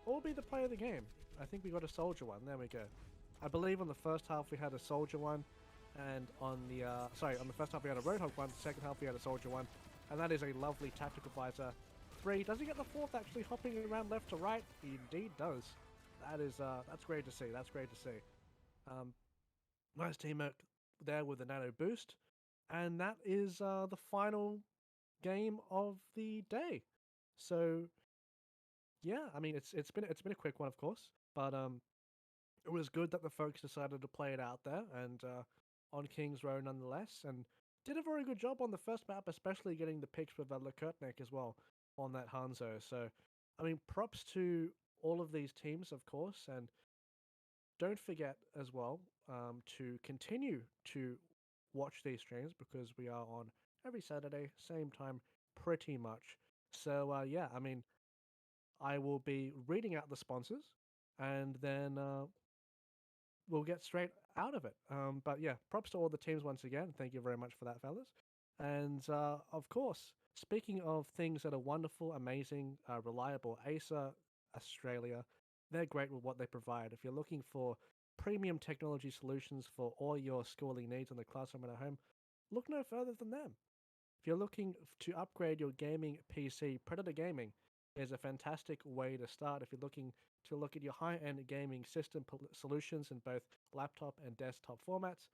Speaker 1: What will be the play of the game? I think we got a soldier one. There we go. I believe on the first half we had a soldier one. And on the, on the first half we had a Roadhog one. The second half we had a soldier one. And that is a lovely tactical visor. 3. Does he get the 4th actually hopping around left to right? He indeed does. That is, that's great to see. That's great to see. Nice teamwork there with the nano boost. And that is the final game of the day. So yeah, I mean it's been a quick one, of course, but it was good that the folks decided to play it out there and on King's Row nonetheless, and did a very good job on the first map, especially getting the picks with Kurtnek as well on that Hanzo. So I mean, props to all of these teams, of course, and don't forget as well to continue to watch these streams because we are on every Saturday, same time, pretty much. So yeah, I mean, I will be reading out the sponsors, and then we'll get straight out of it. But yeah, props to all the teams once again. Thank you very much for that, fellas. And of course, speaking of things that are wonderful, amazing, reliable, Acer Australia, they're great with what they provide. If you're looking for premium technology solutions for all your schooling needs in the classroom and at home, look no further than them. If you're looking to upgrade your gaming PC, Predator Gaming is a fantastic way to start. If you're looking to look at your high-end gaming system solutions in both laptop and desktop formats,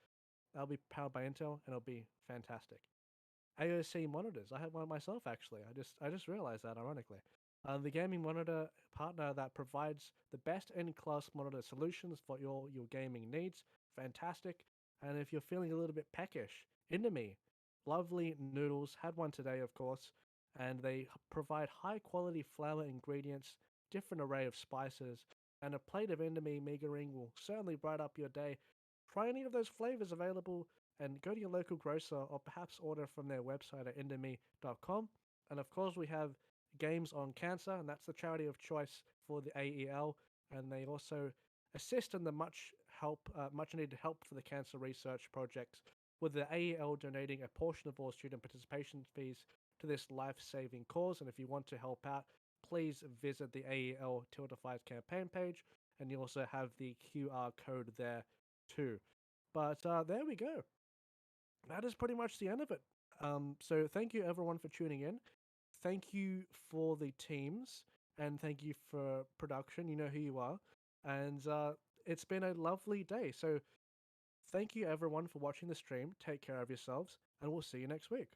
Speaker 1: that'll be powered by Intel and it'll be fantastic. AOC monitors. I have one myself actually. I just realized that ironically. The gaming monitor partner that provides the best in-class monitor solutions for your gaming needs fantastic. And if you're feeling a little bit peckish, Indomie, lovely noodles. Had one today, of course, and they provide high quality flour ingredients, different array of spices, and a plate of Indomie meagering will certainly bright up your day. Try any of those flavors available and go to your local grocer or perhaps order from their website at indomie.com. And of course, we have Games on Cancer, and that's the charity of choice for the AEL. And they also assist in the much needed help for the cancer research projects, with the AEL donating a portion of all student participation fees to this life-saving cause. And if you want to help out, please visit the AEL Tiltifies campaign page, and you also have the QR code there too. But there we go. That is pretty much the end of it. So thank you everyone for tuning in. Thank you for the teams, and thank you for production. You know who you are, and it's been a lovely day. So thank you everyone for watching the stream. Take care of yourselves, and we'll see you next week.